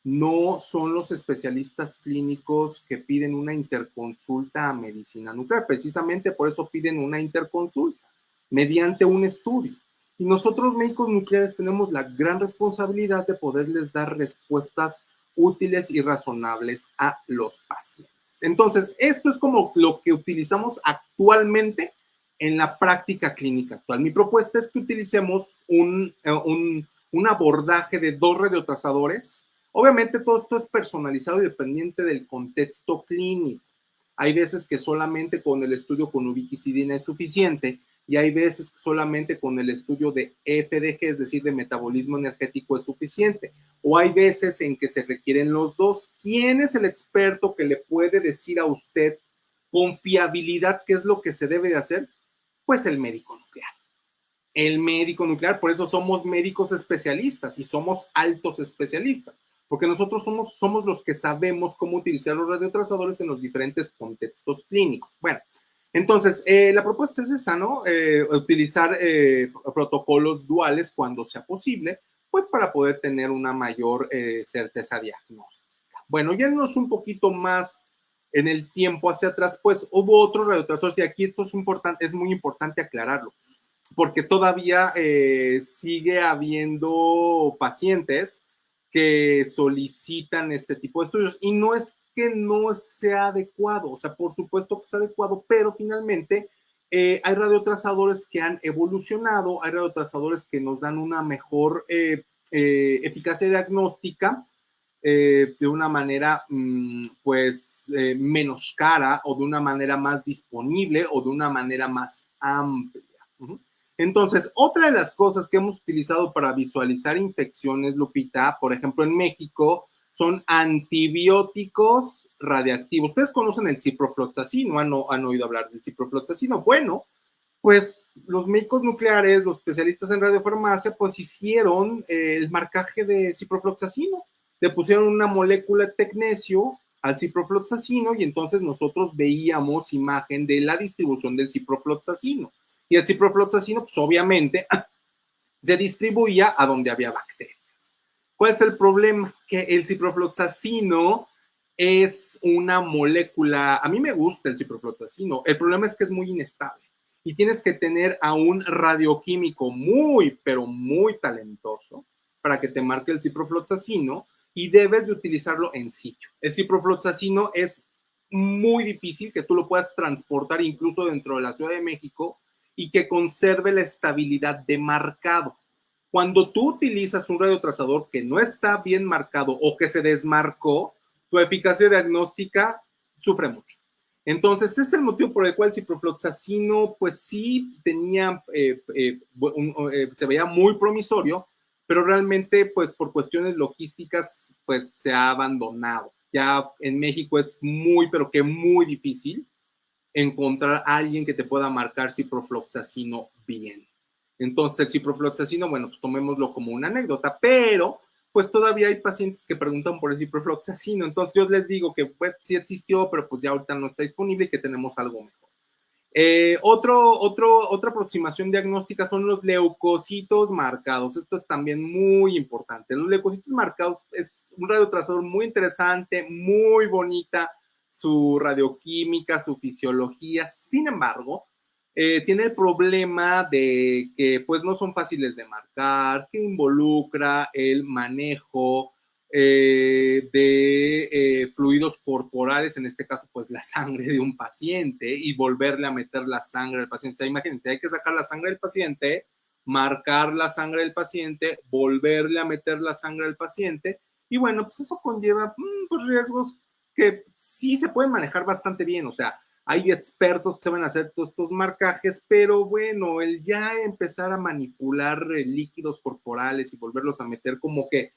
no son los especialistas clínicos que piden una interconsulta a medicina nuclear. Precisamente por eso piden una interconsulta mediante un estudio. Y nosotros, médicos nucleares, tenemos la gran responsabilidad de poderles dar respuestas útiles y razonables a los pacientes. Entonces, esto es como lo que utilizamos actualmente en la práctica clínica actual. Mi propuesta es que utilicemos un abordaje de 2 radiotrazadores. Obviamente todo esto es personalizado y dependiente del contexto clínico. Hay veces que solamente con el estudio con ubiquinona es suficiente y hay veces que solamente con el estudio de FDG, es decir, de metabolismo energético, es suficiente. O hay veces en que se requieren los dos. ¿Quién es el experto que le puede decir a usted con fiabilidad qué es lo que se debe de hacer? Pues el médico nuclear. El médico nuclear, por eso somos médicos especialistas y somos altos especialistas, porque nosotros somos los que sabemos cómo utilizar los radiotrazadores en los diferentes contextos clínicos. Bueno, entonces, la propuesta es esa, ¿no? Utilizar protocolos duales cuando sea posible, pues para poder tener una mayor certeza diagnóstica. Bueno, yéndonos un poquito más en el tiempo hacia atrás, pues hubo otros radiotrazadores y aquí esto es muy importante aclararlo porque todavía sigue habiendo pacientes que solicitan este tipo de estudios y no es que no sea adecuado, o sea, por supuesto que es adecuado, pero finalmente hay radiotrazadores que han evolucionado, hay radiotrazadores que nos dan una mejor eficacia diagnóstica de una manera menos cara o de una manera más disponible o de una manera más amplia. Entonces, otra de las cosas que hemos utilizado para visualizar infecciones, Lupita, por ejemplo, en México, son antibióticos radiactivos. Ustedes conocen el ciprofloxacino, han oído hablar del ciprofloxacino. Bueno, pues los médicos nucleares, los especialistas en radiofarmacia, pues hicieron el marcaje de ciprofloxacino. Le pusieron una molécula de tecnecio al ciprofloxacino y entonces nosotros veíamos imagen de la distribución del ciprofloxacino. Y el ciprofloxacino, pues obviamente, se distribuía a donde había bacterias. ¿Cuál es el problema? Que el ciprofloxacino es una molécula, a mí me gusta el ciprofloxacino, el problema es que es muy inestable y tienes que tener a un radioquímico muy, pero muy talentoso para que te marque el ciprofloxacino y debes de utilizarlo en sitio. El ciprofloxacino es muy difícil que tú lo puedas transportar incluso dentro de la Ciudad de México y que conserve la estabilidad de marcado. Cuando tú utilizas un radiotrazador que no está bien marcado o que se desmarcó, tu eficacia diagnóstica sufre mucho. Entonces, ese es el motivo por el cual el ciprofloxacino, pues sí tenía, se veía muy promisorio, pero realmente, pues por cuestiones logísticas, pues se ha abandonado. Ya en México es muy, pero que muy difícil encontrar a alguien que te pueda marcar ciprofloxacino bien. Entonces, el ciprofloxacino, bueno, pues tomémoslo como una anécdota, pero pues todavía hay pacientes que preguntan por el ciprofloxacino. Entonces, yo les digo que pues, sí existió, pero pues ya ahorita no está disponible y que tenemos algo mejor. Otra aproximación diagnóstica son los leucocitos marcados. Esto es también muy importante. Los leucocitos marcados es un radiotrazador muy interesante, muy bonita, su radioquímica, su fisiología. Sin embargo, tiene el problema de que pues no son fáciles de marcar, que involucra el manejo de fluidos corporales, en este caso pues la sangre de un paciente y volverle a meter la sangre al paciente. O sea, imagínate, hay que sacar la sangre del paciente, marcar la sangre del paciente, volverle a meter la sangre al paciente y bueno, pues eso conlleva pues, riesgos que sí se pueden manejar bastante bien, o sea, hay expertos que saben hacer todos estos marcajes, pero bueno, el ya empezar a manipular líquidos corporales y volverlos a meter como que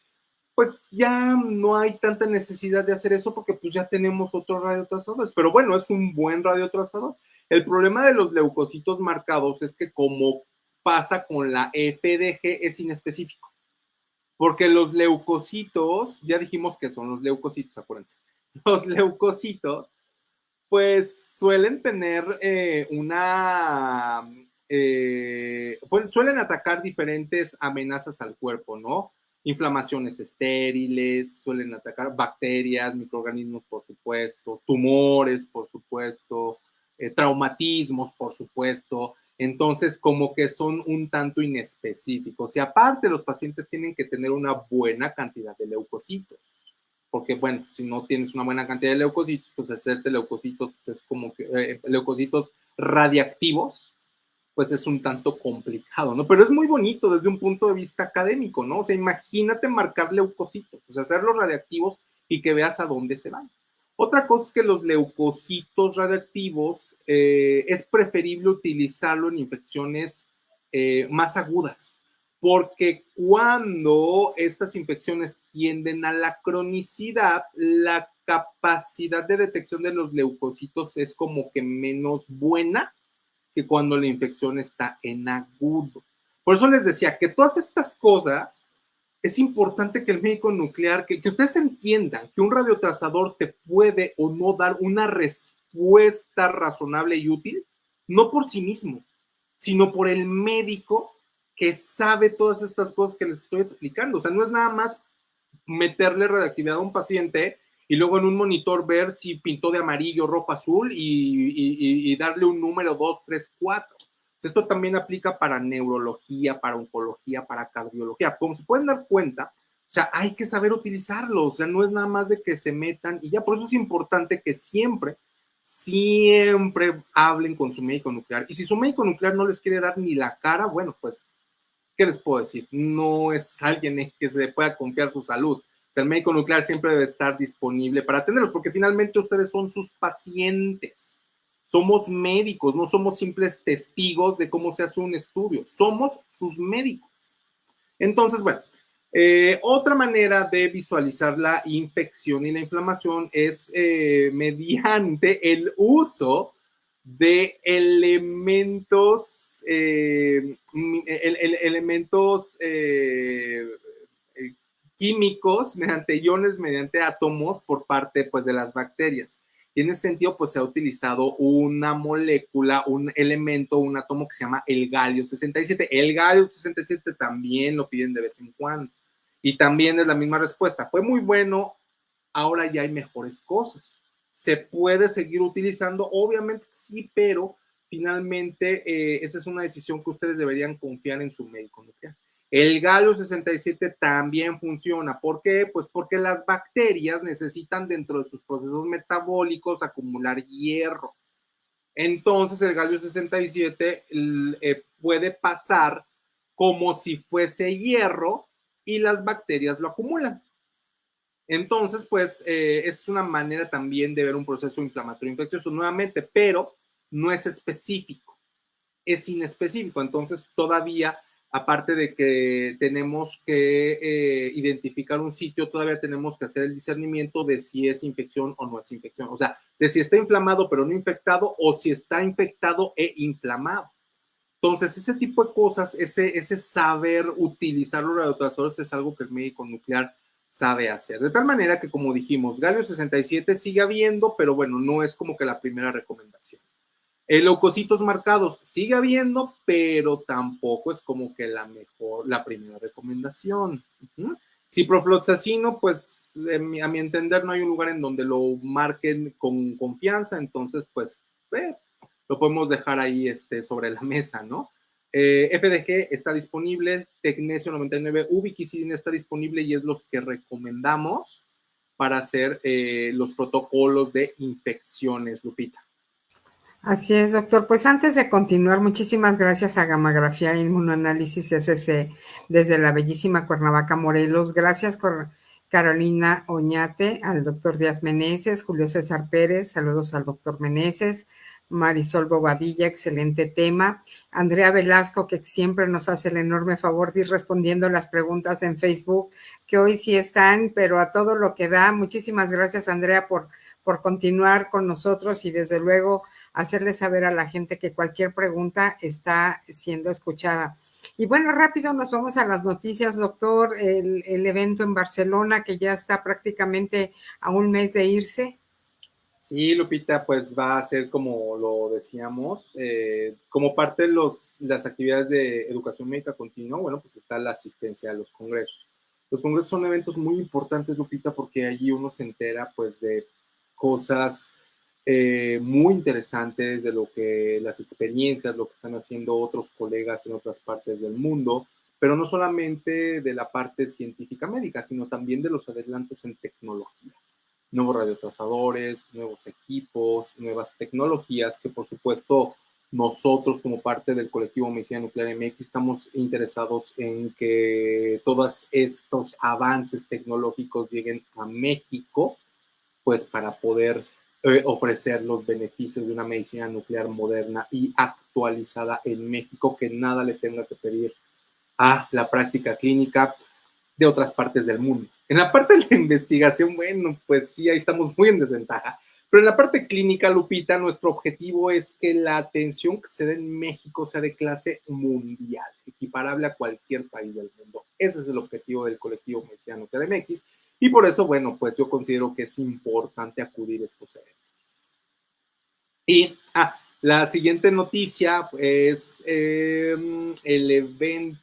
pues ya no hay tanta necesidad de hacer eso porque pues ya tenemos otros radiotrazadores, pero bueno, es un buen radiotrazador. El problema de los leucocitos marcados es que como pasa con la FDG es inespecífico, porque los leucocitos, ya dijimos que son los leucocitos, acuérdense, los leucocitos pues suelen tener pues suelen atacar diferentes amenazas al cuerpo, ¿no? Inflamaciones estériles, suelen atacar bacterias, microorganismos, por supuesto, tumores, por supuesto, traumatismos, por supuesto. Entonces, como que son un tanto inespecíficos. Y aparte, los pacientes tienen que tener una buena cantidad de leucocitos porque bueno, si no tienes una buena cantidad de leucocitos, pues hacerte leucocitos, pues es como que leucocitos radiactivos, pues es un tanto complicado, ¿no? Pero es muy bonito desde un punto de vista académico, ¿no? O sea, imagínate marcar leucocitos, pues hacerlos radiactivos y que veas a dónde se van. Otra cosa es que los leucocitos radiactivos es preferible utilizarlo en infecciones más agudas porque cuando estas infecciones tienden a la cronicidad, la capacidad de detección de los leucocitos es como que menos buena que cuando la infección está en agudo. Por eso les decía que todas estas cosas es importante que el médico nuclear, que ustedes entiendan que un radiotrazador te puede o no dar una respuesta razonable y útil, no por sí mismo, sino por el médico que sabe todas estas cosas que les estoy explicando. O sea, no es nada más meterle radioactividad a un paciente y luego en un monitor ver si pintó de amarillo, rojo, azul y darle un número 2, 3, 4. Esto también aplica para neurología, para oncología, para cardiología. Como se pueden dar cuenta, o sea, hay que saber utilizarlo. O sea, no es nada más de que se metan y ya. Por eso es importante que siempre hablen con su médico nuclear. Y si su médico nuclear no les quiere dar ni la cara, bueno, pues ¿qué les puedo decir? No es alguien en que se pueda confiar su salud. O sea, el médico nuclear siempre debe estar disponible para atenderlos, porque finalmente ustedes son sus pacientes. Somos médicos, no somos simples testigos de cómo se hace un estudio, somos sus médicos. Entonces, bueno, otra manera de visualizar la infección y la inflamación es mediante el uso de elementos, elementos químicos mediante iones, mediante átomos por parte pues, de las bacterias. Y en ese sentido, pues se ha utilizado una molécula, un elemento, un átomo que se llama el galio 67. El galio 67 también lo piden de vez en cuando. Y también es la misma respuesta. Fue muy bueno, ahora ya hay mejores cosas. ¿Se puede seguir utilizando? Obviamente sí, pero finalmente esa es una decisión que ustedes deberían confiar en su médico nuclear. El galio 67 también funciona. ¿Por qué? Pues porque las bacterias necesitan dentro de sus procesos metabólicos acumular hierro. Entonces el galio 67 puede pasar como si fuese hierro y las bacterias lo acumulan. Entonces, pues es una manera también de ver un proceso inflamatorio infeccioso nuevamente, pero no es específico, es inespecífico. Entonces, todavía, aparte de que tenemos que identificar un sitio, todavía tenemos que hacer el discernimiento de si es infección o no es infección. O sea, de si está inflamado pero no infectado o si está infectado e inflamado. Entonces, ese tipo de cosas, ese saber utilizar los radiotransmisores es algo que el médico nuclear sabe hacer. De tal manera que, como dijimos, galio 67 sigue habiendo, pero bueno, no es como que la primera recomendación. Leucocitos marcados sigue habiendo, pero tampoco es como que la primera recomendación. Ciprofloxacino, pues a mi entender no hay un lugar en donde lo marquen con confianza, entonces pues lo podemos dejar ahí sobre la mesa, ¿no? FDG está disponible, Tecnesio 99, ubiquicina está disponible y es los que recomendamos para hacer los protocolos de infecciones, Lupita. Así es, doctor. Pues antes de continuar, muchísimas gracias a Gammagrafía e Inmunoanálisis SC desde la bellísima Cuernavaca, Morelos. Gracias, Carolina Oñate, al doctor Díaz Meneses, Julio César Pérez, saludos al doctor Meneses, Marisol Bobadilla, excelente tema. Andrea Velasco, que siempre nos hace el enorme favor de ir respondiendo las preguntas en Facebook, que hoy sí están, pero a todo lo que da. Muchísimas gracias, Andrea, por continuar con nosotros y desde luego hacerle saber a la gente que cualquier pregunta está siendo escuchada. Y bueno, rápido nos vamos a las noticias, doctor, el evento en Barcelona que ya está prácticamente a un mes de irse. Sí, Lupita, pues va a ser como lo decíamos, como parte de las actividades de educación médica continua, bueno, pues está la asistencia a los congresos. Los congresos son eventos muy importantes, Lupita, porque allí uno se entera pues de cosas muy interesantes, de lo que las experiencias, lo que están haciendo otros colegas en otras partes del mundo, pero no solamente de la parte científica médica, sino también de los adelantos en tecnología. Nuevos radiotrazadores, nuevos equipos, nuevas tecnologías que por supuesto nosotros como parte del colectivo Medicina Nuclear MX estamos interesados en que todos estos avances tecnológicos lleguen a México, pues para poder ofrecer los beneficios de una medicina nuclear moderna y actualizada en México, que nada le tenga que pedir a la práctica clínica de otras partes del mundo. En la parte de la investigación, bueno, pues sí, ahí estamos muy en desventaja. Pero en la parte clínica, Lupita, nuestro objetivo es que la atención que se dé en México sea de clase mundial, equiparable a cualquier país del mundo. Ese es el objetivo del colectivo Medicina Nuclear MX. Y por eso, bueno, pues yo considero que es importante acudir a estos eventos. Y la siguiente noticia es el evento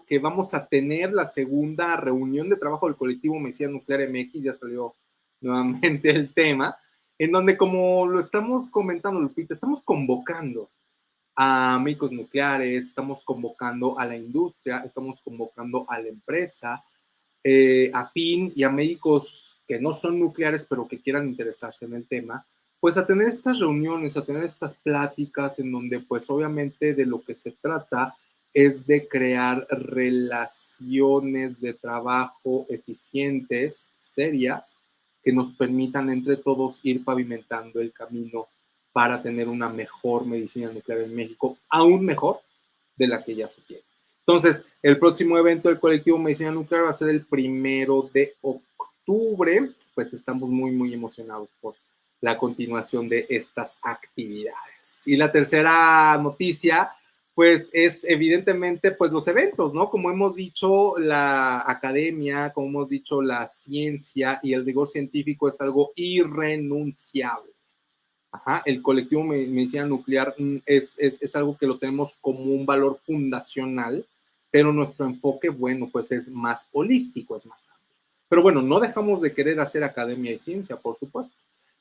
que vamos a tener, la segunda reunión de trabajo del colectivo Medicina Nuclear MX, ya salió nuevamente el tema, en donde como lo estamos comentando, Lupita, estamos convocando a médicos nucleares, estamos convocando a la industria, estamos convocando a la empresa, afín y a médicos que no son nucleares, pero que quieran interesarse en el tema, pues a tener estas reuniones, a tener estas pláticas en donde pues obviamente de lo que se trata es de crear relaciones de trabajo eficientes, serias, que nos permitan entre todos ir pavimentando el camino para tener una mejor medicina nuclear en México, aún mejor de la que ya se tiene. Entonces, el próximo evento del colectivo Medicina Nuclear va a ser el 1 de octubre, pues estamos muy emocionados por la continuación de estas actividades. Y la tercera noticia, pues es evidentemente pues los eventos, ¿no? Como hemos dicho, la academia, como hemos dicho, la ciencia y el rigor científico es algo irrenunciable. Ajá, el colectivo Medicina Nuclear es algo que lo tenemos como un valor fundacional, pero nuestro enfoque, bueno, pues es más holístico, es más amplio. Pero bueno, no dejamos de querer hacer academia y ciencia, por supuesto.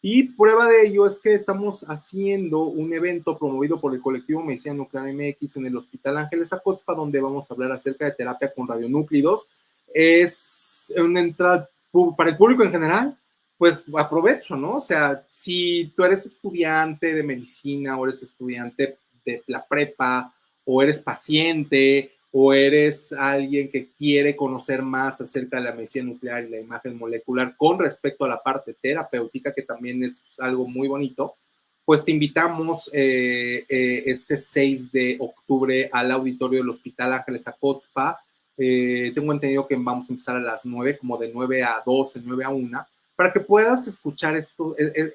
Y prueba de ello es que estamos haciendo un evento promovido por el colectivo Medicina Nuclear MX en el Hospital Ángeles Acotzpa, donde vamos a hablar acerca de terapia con radionúclidos. Es una entrada para el público en general, pues aprovecho, ¿no? O sea, si tú eres estudiante de medicina o eres estudiante de la prepa o eres paciente o eres alguien que quiere conocer más acerca de la medicina nuclear y la imagen molecular con respecto a la parte terapéutica, que también es algo muy bonito, pues te invitamos este 6 de octubre al auditorio del Hospital Ángeles Acotzpa. Tengo entendido que vamos a empezar a las 9, como de 9 a 12, 9 a 1, para que puedas escuchar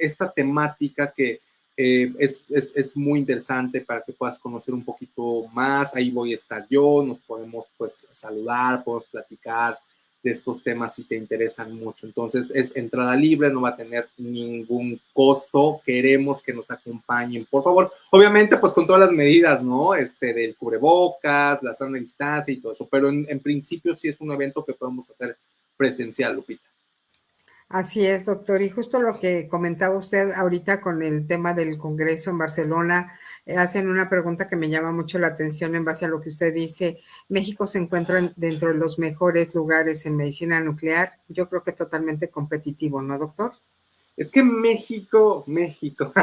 esta temática que es muy interesante, para que puedas conocer un poquito más. Ahí voy a estar yo, nos podemos pues saludar, podemos platicar de estos temas si te interesan mucho. Entonces es entrada libre, no va a tener ningún costo, queremos que nos acompañen, por favor. Obviamente pues con todas las medidas, ¿no? Del cubrebocas, la sana distancia y todo eso, pero en principio sí es un evento que podemos hacer presencial, Lupita. Así es, doctor. Y justo lo que comentaba usted ahorita con el tema del Congreso en Barcelona, hacen una pregunta que me llama mucho la atención en base a lo que usted dice. México se encuentra dentro de los mejores lugares en medicina nuclear. Yo creo que totalmente competitivo, ¿no, doctor? Es que México, México,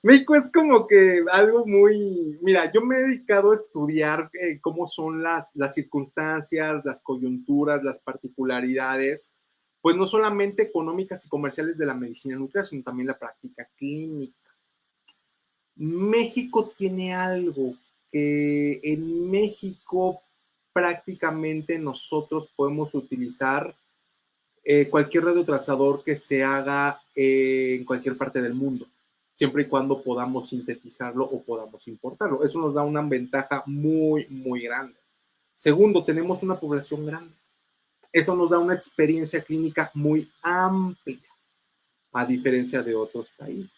México es como que algo muy, mira, yo me he dedicado a estudiar cómo son las circunstancias, las coyunturas, las particularidades, pues no solamente económicas y comerciales de la medicina nuclear, sino también la práctica clínica. México tiene algo que en México prácticamente nosotros podemos utilizar cualquier radiotrazador que se haga en cualquier parte del mundo, siempre y cuando podamos sintetizarlo o podamos importarlo. Eso nos da una ventaja muy grande. Segundo, tenemos una población grande. Eso nos da una experiencia clínica muy amplia, a diferencia de otros países.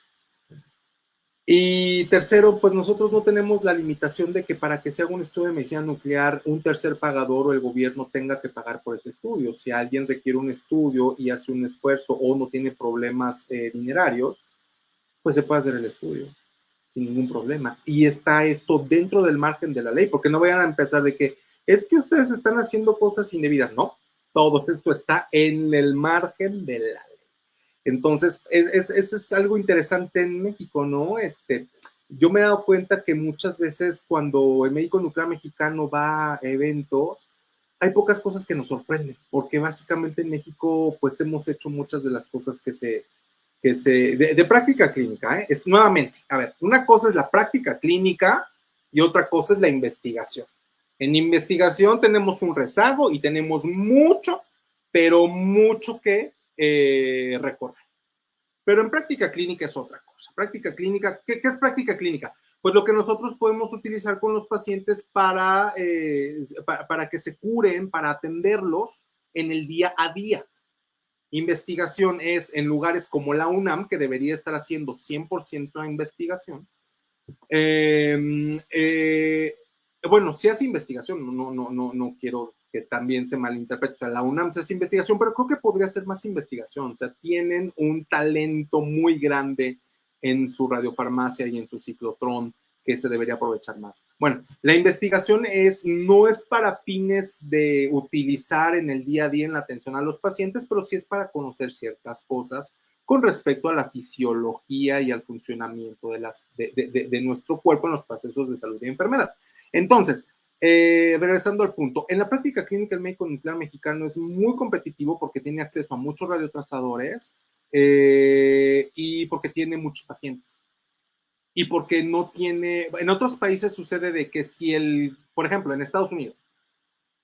Y tercero, pues nosotros no tenemos la limitación de que para que se haga un estudio de medicina nuclear, un tercer pagador o el gobierno tenga que pagar por ese estudio. Si alguien requiere un estudio y hace un esfuerzo o no tiene problemas dinerarios, pues se puede hacer el estudio sin ningún problema. Y está esto dentro del margen de la ley, porque no vayan a empezar de que es que ustedes están haciendo cosas indebidas. No, todo esto está en el margen de la ley. Entonces, eso es algo interesante en México, ¿no? Yo me he dado cuenta que muchas veces cuando el médico nuclear mexicano va a eventos, hay pocas cosas que nos sorprenden, porque básicamente en México, pues hemos hecho muchas de las cosas de práctica clínica, ¿eh? Es nuevamente, a ver, una cosa es la práctica clínica y otra cosa es la investigación. En investigación tenemos un rezago y tenemos mucho, pero mucho que recorrer. Pero en práctica clínica es otra cosa. Práctica clínica, ¿qué es práctica clínica? Pues lo que nosotros podemos utilizar con los pacientes para que se curen, para atenderlos en el día a día. Investigación es en lugares como la UNAM, que debería estar haciendo 100% de investigación. Bueno, sí hace investigación, no quiero que también se malinterprete. O sea, la UNAM se hace investigación, pero creo que podría ser más investigación. O sea, tienen un talento muy grande en su radiofarmacia y en su ciclotrón que se debería aprovechar más. Bueno, la investigación no es para fines de utilizar en el día a día en la atención a los pacientes, pero sí es para conocer ciertas cosas con respecto a la fisiología y al funcionamiento de nuestro cuerpo en los procesos de salud y enfermedad. Entonces, regresando al punto, en la práctica clínica el médico nuclear mexicano es muy competitivo porque tiene acceso a muchos radiotrazadores y porque tiene muchos pacientes. Y porque no tiene, en otros países sucede de que si por ejemplo, en Estados Unidos,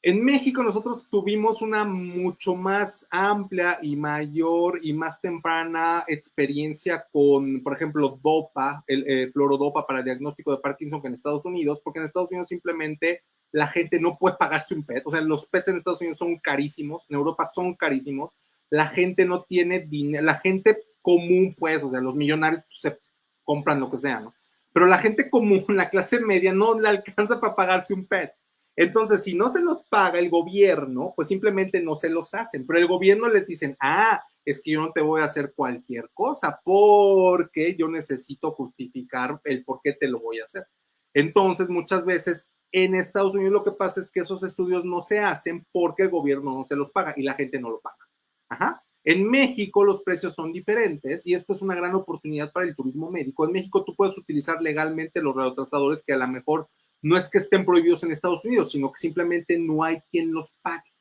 en México nosotros tuvimos una mucho más amplia y mayor y más temprana experiencia con, por ejemplo, DOPA, el fluorodopa para el diagnóstico de Parkinson que en Estados Unidos, porque en Estados Unidos simplemente la gente no puede pagarse un PET, o sea, los PETs en Estados Unidos son carísimos, en Europa son carísimos, la gente no tiene dinero, la gente común, pues, o sea, los millonarios pues, se compran lo que sea, ¿no? Pero la gente común, la clase media, no le alcanza para pagarse un PET. Entonces, si no se los paga el gobierno, pues simplemente no se los hacen. Pero el gobierno les dicen, es que yo no te voy a hacer cualquier cosa porque yo necesito justificar el por qué te lo voy a hacer. Entonces, muchas veces en Estados Unidos lo que pasa es que esos estudios no se hacen porque el gobierno no se los paga y la gente no lo paga. Ajá. En México los precios son diferentes y esto es una gran oportunidad para el turismo médico. En México tú puedes utilizar legalmente los radiotrazadores que a lo mejor no es que estén prohibidos en Estados Unidos, sino que simplemente no hay quien los pague.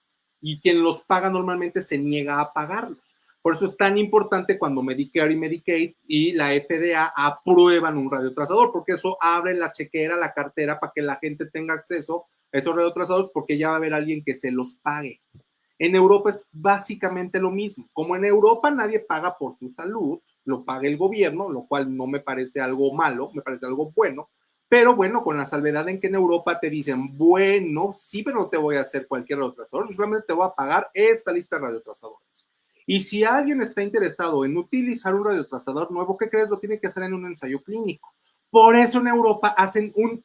Y quien los paga normalmente se niega a pagarlos. Por eso es tan importante cuando Medicare y Medicaid y la FDA aprueban un radiotrazador, porque eso abre la chequera, la cartera, para que la gente tenga acceso a esos radiotrazadores, porque ya va a haber alguien que se los pague. En Europa es básicamente lo mismo. Como en Europa nadie paga por su salud, lo paga el gobierno, lo cual no me parece algo malo, me parece algo bueno, pero bueno, con la salvedad en que en Europa te dicen, bueno, sí, pero no te voy a hacer cualquier radiotrazador, solamente te voy a pagar esta lista de radiotrazadores. Y si alguien está interesado en utilizar un radiotrazador nuevo, ¿qué crees? Lo tiene que hacer en un ensayo clínico. Por eso en Europa hacen un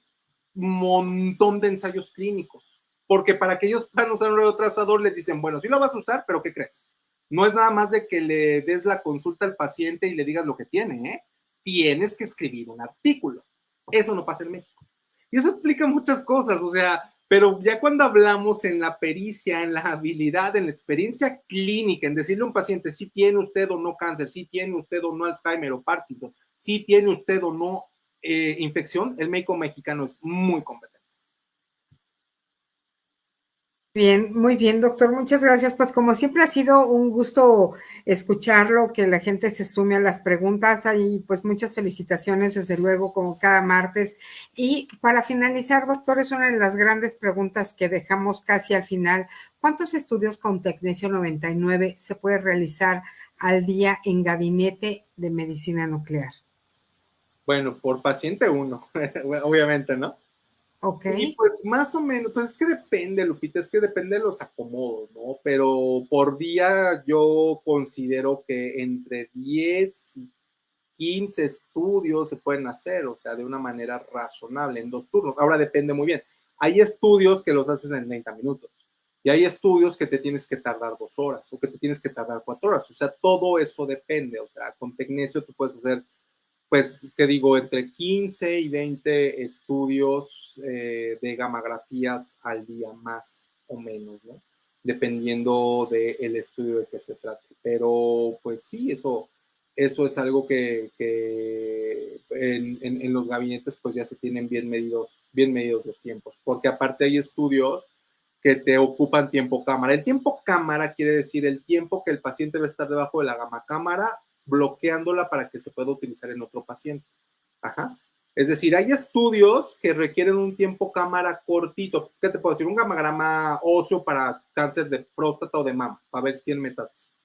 montón de ensayos clínicos, porque para que ellos puedan usar un radiotrazador les dicen, bueno, sí lo vas a usar, pero ¿qué crees? No es nada más de que le des la consulta al paciente y le digas lo que tiene, ¿eh? Tienes que escribir un artículo. Eso no pasa en México. Y eso explica muchas cosas, o sea, pero ya cuando hablamos en la pericia, en la habilidad, en la experiencia clínica, en decirle a un paciente si tiene usted o no cáncer, si tiene usted o no Alzheimer o Parkinson, si tiene usted o no infección, el médico mexicano es muy competente. Bien, muy bien, doctor. Muchas gracias. Pues como siempre ha sido un gusto escucharlo, que la gente se sume a las preguntas. Hay pues muchas felicitaciones, desde luego, como cada martes. Y para finalizar, doctor, es una de las grandes preguntas que dejamos casi al final. ¿Cuántos estudios con Tecnesio 99 se puede realizar al día en gabinete de medicina nuclear? Bueno, por paciente uno, obviamente, ¿no? Ok. Y pues más o menos, pues es que depende, Lupita, es que depende de los acomodos, ¿no? Pero por día yo considero que entre 10 y 15 estudios se pueden hacer, o sea, de una manera razonable, en 2 turnos. Ahora depende muy bien. Hay estudios que los haces en 30 minutos y hay estudios que te tienes que tardar 2 horas o que te tienes que tardar 4 horas. O sea, todo eso depende. O sea, con Tecnesio tú puedes hacer, pues, te digo, entre 15 y 20 estudios de gamografías al día, más o menos, ¿no? Dependiendo del estudio de que se trate. Pero, pues sí, eso es algo que en los gabinetes, pues ya se tienen bien medidos los tiempos. Porque aparte hay estudios que te ocupan tiempo cámara. El tiempo cámara quiere decir el tiempo que el paciente va a estar debajo de la gama cámara bloqueándola para que se pueda utilizar en otro paciente. Ajá. Es decir, hay estudios que requieren un tiempo cámara cortito. ¿Qué te puedo decir? Un gamagrama óseo para cáncer de próstata o de mama, para ver si tiene metástasis.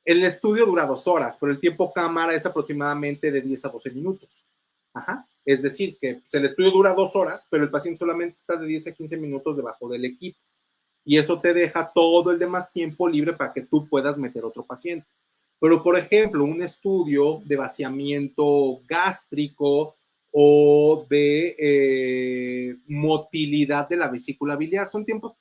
El estudio dura 2 horas, pero el tiempo cámara es aproximadamente de 10 a 12 minutos. Ajá. Es decir, que pues, el estudio dura 2 horas, pero el paciente solamente está de 10 a 15 minutos debajo del equipo. Y eso te deja todo el demás tiempo libre para que tú puedas meter otro paciente. Pero, por ejemplo, un estudio de vaciamiento gástrico o de motilidad de la vesícula biliar son tiempos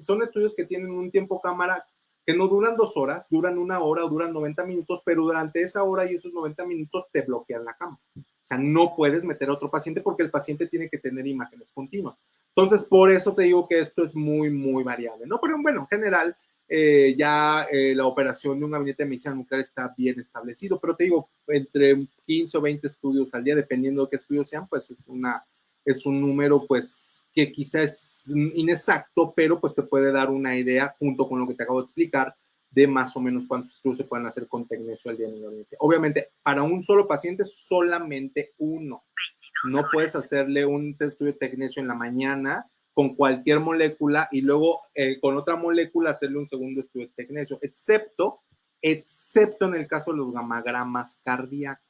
son estudios que tienen un tiempo cámara que no duran 2 horas, duran 1 hora o duran 90 minutos, pero durante esa hora y esos 90 minutos te bloquean la cámara. O sea, no puedes meter a otro paciente porque el paciente tiene que tener imágenes continuas. Entonces, por eso te digo que esto es muy, muy variable, ¿no? Pero bueno, en general, la operación de un gabinete de medicina nuclear está bien establecido, pero te digo, entre 15 o 20 estudios al día, dependiendo de qué estudios sean, pues es un número, pues, que quizá es inexacto, pero pues te puede dar una idea, junto con lo que te acabo de explicar, de más o menos cuántos estudios se pueden hacer con tecnesio al día mínimamente. Obviamente, para un solo paciente, solamente uno. No puedes hacerle un estudio de tecnesio en la mañana con cualquier molécula y luego con otra molécula hacerle un segundo estudio de tecnesio, excepto en el caso de los gamagramas cardíacos.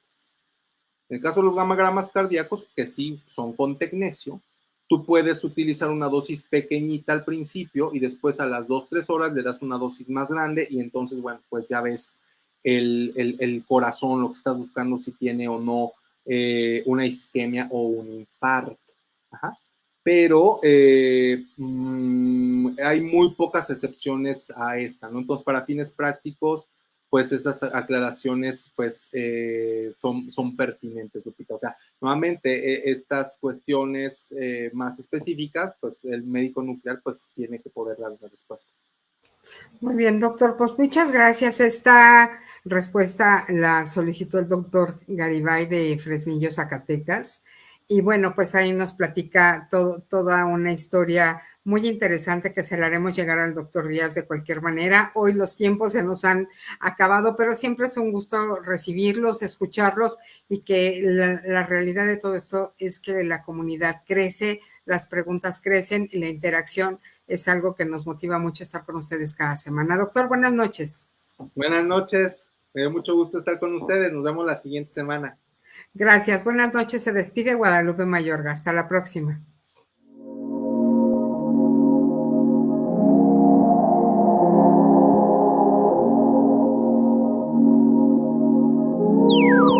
En el caso de los gamagramas cardíacos, que sí son con tecnesio, tú puedes utilizar una dosis pequeñita al principio y después a las 2-3 horas le das una dosis más grande y entonces, bueno, pues ya ves el corazón, lo que estás buscando, si tiene o no una isquemia o un infarto. Ajá. Pero hay muy pocas excepciones a esta, ¿no? Entonces, para fines prácticos, pues esas aclaraciones pues son pertinentes, Lupita. O sea, nuevamente estas cuestiones más específicas, pues el médico nuclear pues tiene que poder dar una respuesta. Muy bien, doctor. Pues muchas gracias. Esta respuesta la solicitó el doctor Garibay de Fresnillo, Zacatecas. Y bueno, pues ahí nos platica toda una historia muy interesante que se la haremos llegar al doctor Díaz de cualquier manera. Hoy los tiempos se nos han acabado, pero siempre es un gusto recibirlos, escucharlos y que la realidad de todo esto es que la comunidad crece, las preguntas crecen y la interacción es algo que nos motiva mucho estar con ustedes cada semana. Doctor, buenas noches. Buenas noches, me dio mucho gusto estar con ustedes. Nos vemos la siguiente semana. Gracias, buenas noches. Se despide Guadalupe Mayorga. Hasta la próxima.